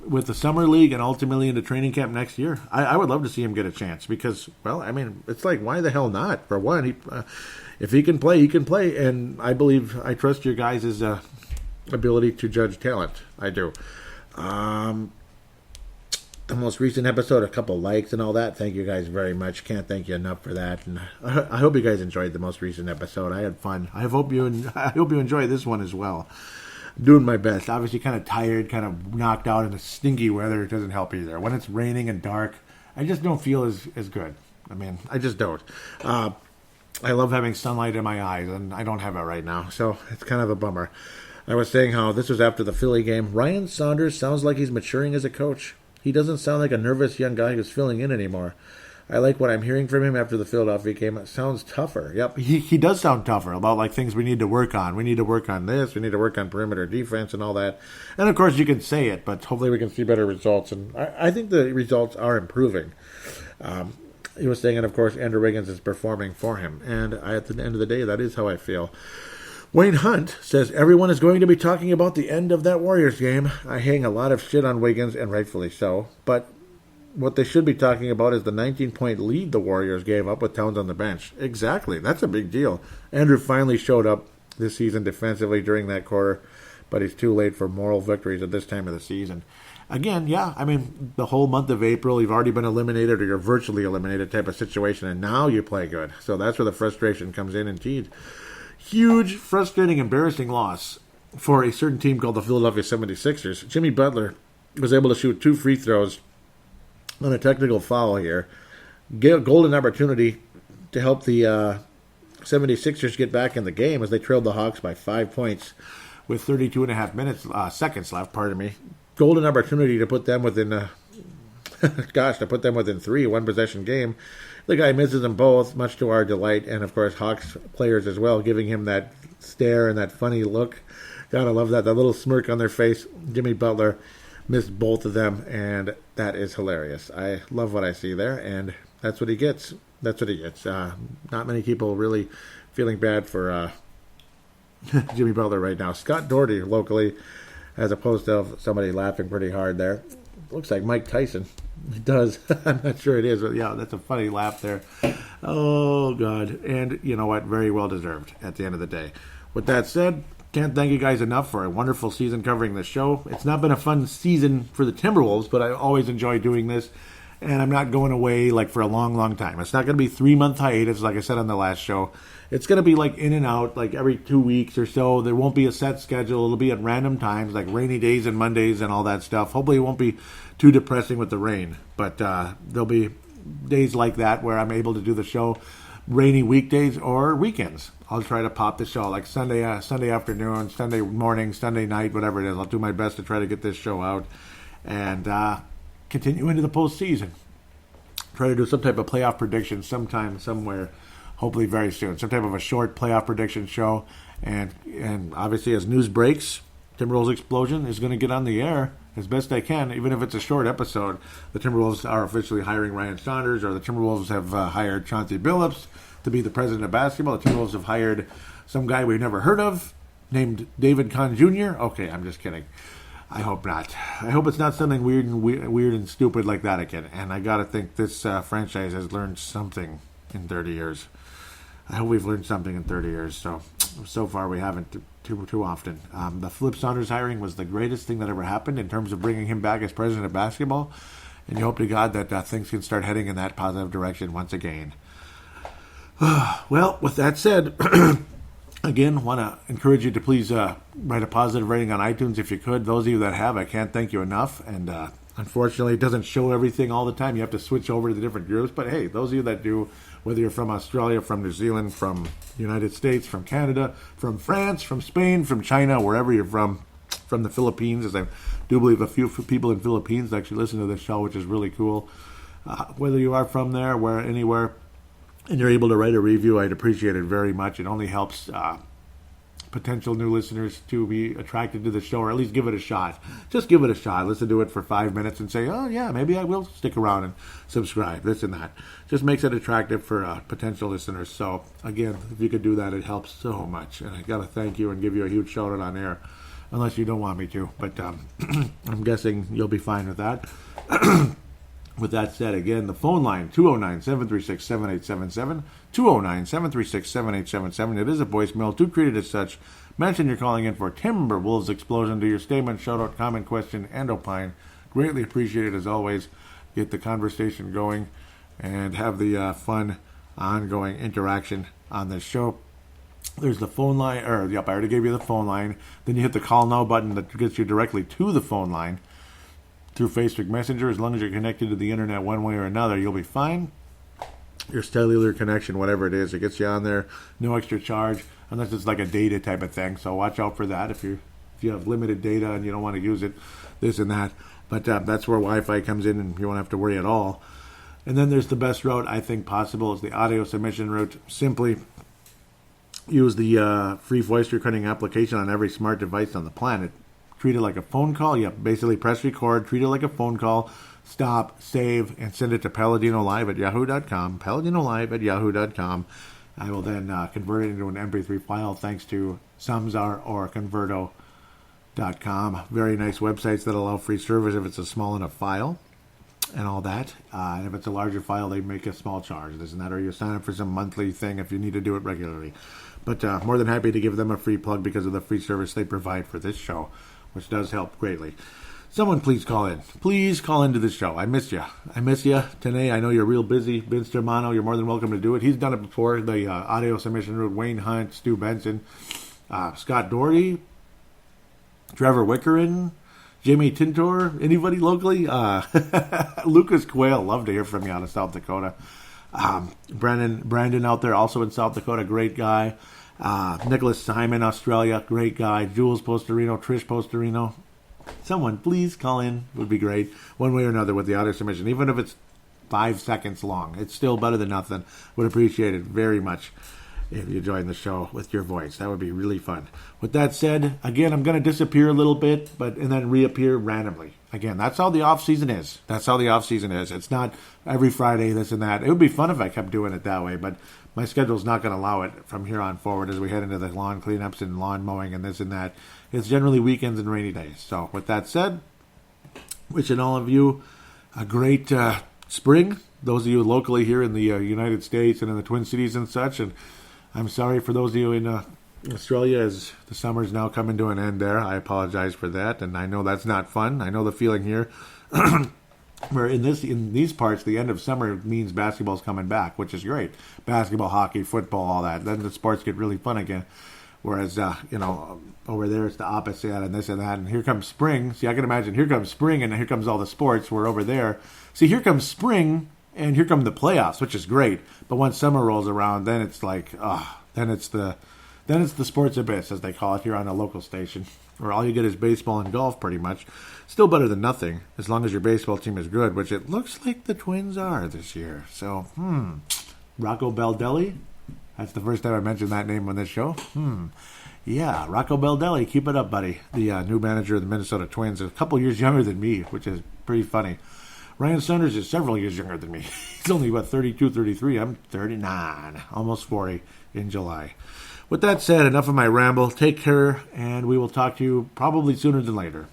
with the summer league and ultimately into training camp next year. I would love to see him get a chance because, well, I mean, it's like, why the hell not? For one, if he can play, he can play. And I trust your guys' ability to judge talent. I do. The most recent episode, a couple likes and all that. Thank you guys very much. Can't thank you enough for that. And I hope you guys enjoyed the most recent episode. I had fun. I hope you enjoy this one as well. Doing my best. Obviously kind of tired, kind of knocked out in the stinky weather. It doesn't help either. When it's raining and dark, I just don't feel as good. I mean, I just don't. I love having sunlight in my eyes, and I don't have it right now. So it's kind of a bummer. I was saying how this was after the Philly game. Ryan Saunders sounds like he's maturing as a coach. He doesn't sound like a nervous young guy who's filling in anymore. I like what I'm hearing from him after the Philadelphia game. It sounds tougher. Yep, he does sound tougher about like things we need to work on. We need to work on this. We need to work on perimeter defense and all that. And of course, you can say it, but hopefully we can see better results. And I think the results are improving. He was saying, and of course, Andrew Wiggins is performing for him. And at the end of the day, that is how I feel. Wayne Hunt says everyone is going to be talking about the end of that Warriors game. I hang a lot of shit on Wiggins, and rightfully so. But what they should be talking about is the 19-point lead the Warriors gave up with Towns on the bench. Exactly. That's a big deal. Andrew finally showed up this season defensively during that quarter, but he's too late for moral victories at this time of the season. Again, yeah, I mean, the whole month of April, you've already been eliminated or you're virtually eliminated type of situation, and now you play good. So that's where the frustration comes in indeed. Huge, frustrating, embarrassing loss for a certain team called the Philadelphia 76ers. Jimmy Butler was able to shoot 2 free throws on a technical foul here. Golden opportunity to help the 76ers get back in the game as they trailed the Hawks by 5 points with 32 and a half seconds left, golden opportunity to put them within, to put them within 3, one-possession game. The guy misses them both, much to our delight, and of course Hawks players as well, giving him that stare and that funny look. Gotta love that little smirk on their face. Jimmy Butler missed both of them, and that is hilarious. I love what I see there, and that's what he gets. That's what he gets. Not many people really feeling bad for Jimmy Butler right now. Scott Doherty locally, as opposed to somebody laughing pretty hard there. Looks like Mike Tyson. It does. I'm not sure it is, but yeah, that's a funny laugh there. Oh, God. And you know what? Very well deserved at the end of the day. With that said, can't thank you guys enough for a wonderful season covering this show. It's not been a fun season for the Timberwolves, but I always enjoy doing this. And I'm not going away like for a long, long time. It's not going to be 3-month hiatus, like I said on the last show. It's going to be like in and out, like every 2 weeks or so. There won't be a set schedule. It'll be at random times, like rainy days and Mondays and all that stuff. Hopefully it won't be too depressing with the rain. But there'll be days like that where I'm able to do the show rainy weekdays or weekends. I'll try to pop the show like Sunday afternoon, Sunday morning, Sunday night, whatever it is. I'll do my best to try to get this show out and continue into the postseason. Try to do some type of playoff prediction sometime, somewhere, hopefully very soon. Some type of a short playoff prediction show. And obviously as news breaks, Timberwolves Explosion is going to get on the air as best I can, even if it's a short episode. The Timberwolves are officially hiring Ryan Saunders, or the Timberwolves have hired Chauncey Billups to be the president of basketball. The Timberwolves have hired some guy we've never heard of named David Kahn Jr. Okay, I'm just kidding. I hope not. I hope it's not something weird and stupid like that again. And I got to think this franchise has learned something in 30 years. I hope we've learned something in 30 years. So far we haven't too often. The Flip Saunders hiring was the greatest thing that ever happened in terms of bringing him back as president of basketball. And you hope to God that things can start heading in that positive direction once again. Well, with that said, again, want to encourage you to please write a positive rating on iTunes if you could. Those of you that have, I can't thank you enough. And unfortunately, it doesn't show everything all the time. You have to switch over to the different groups. But hey, those of you that do, whether you're from Australia, from New Zealand, from the United States, from Canada, from France, from Spain, from China, wherever you're from the Philippines, as I do believe a few people in the Philippines actually listen to this show, which is really cool. Whether you are from there, anywhere, and you're able to write a review, I'd appreciate it very much. It only helps potential new listeners to be attracted to the show, or at least give it a shot. Just give it a shot. Listen to it for 5 minutes and say, oh, yeah, maybe I will stick around and subscribe, this and that. Just makes it attractive for potential listeners. So, again, if you could do that, it helps so much. And I got to thank you and give you a huge shout-out on air, unless you don't want me to. But I'm guessing you'll be fine with that. With that said, again, the phone line, 209-736-7877, 209-736-7877. It is a voicemail, too created as such. Mention you're calling in for Timberwolves Explosion. Do your statement, shout-out, comment, question, and opine. Greatly appreciated, as always. Get the conversation going and have the fun, ongoing interaction on this show. There's the phone line, I already gave you the phone line. Then you hit the call now button that gets you directly to the phone line. Through Facebook Messenger, as long as you're connected to the internet one way or another, you'll be fine. Your cellular connection, whatever it is, it gets you on there, no extra charge, unless it's like a data type of thing. So watch out for that if you have limited data and you don't want to use it, this and that. But that's where Wi-Fi comes in, and you won't have to worry at all. And then there's the best route I think possible is the audio submission route. Simply use the free voice recording application on every smart device on the planet. Treat it like a phone call. Yep, basically press record, treat it like a phone call, stop, save, and send it to paladinolive@yahoo.com, paladinolive@yahoo.com. I will then convert it into an MP3 file thanks to Samsar or Converto.com. Very nice websites that allow free service if it's a small enough file and all that. And if it's a larger file, they make a small charge. This and that, or you sign up for some monthly thing if you need to do it regularly. But more than happy to give them a free plug because of the free service they provide for this show, which does help greatly. Someone please call in. Please call into this show. I miss you. Today, I know you're real busy. Vince Germano, you're more than welcome to do it. He's done it before. The audio submission route, Wayne Hunt, Stu Benson, Scott Doherty, Trevor Wickerin, Jimmy Tintor, anybody locally? Lucas Quayle, love to hear from you out of South Dakota. Brandon out there, also in South Dakota, great guy. Nicholas Simon, Australia, great guy. Jules Postorino, Trish Postorino, Someone, please call in. Would be great. One way or another with the audio submission. Even if it's 5 seconds long. It's still better than nothing. Would appreciate it very much if you join the show with your voice. That would be really fun. With that said, again, I'm going to disappear a little bit, and then reappear randomly. Again, that's how the off season is. It's not every Friday, this and that. It would be fun if I kept doing it that way, but my schedule's not going to allow it from here on forward as we head into the lawn cleanups and lawn mowing and this and that. It's generally weekends and rainy days. So with that said, wishing all of you a great spring. Those of you locally here in the United States and in the Twin Cities and such. And I'm sorry for those of you in Australia as the summer is now coming to an end there. I apologize for that. And I know that's not fun. I know the feeling here. Where in these parts, the end of summer means basketball's coming back, which is great. Basketball, hockey, football, all that. Then the sports get really fun again. Whereas, over there it's the opposite and this and that. And here comes spring. See, I can imagine here comes spring and here comes all the sports. We're over there. See, here comes spring and here come the playoffs, which is great. But once summer rolls around, then it's like, then it's the sports abyss, as they call it here on a local station, where all you get is baseball and golf pretty much. Still better than nothing, as long as your baseball team is good, which it looks like the Twins are this year. So, Rocco Baldelli. That's the first time I mentioned that name on this show. Yeah, Rocco Baldelli, keep it up, buddy. The new manager of the Minnesota Twins, a couple years younger than me, which is pretty funny. Ryan Saunders is several years younger than me. He's only, 32, 33. I'm 39, almost 40 in July. With that said, enough of my ramble. Take care, and we will talk to you probably sooner than later.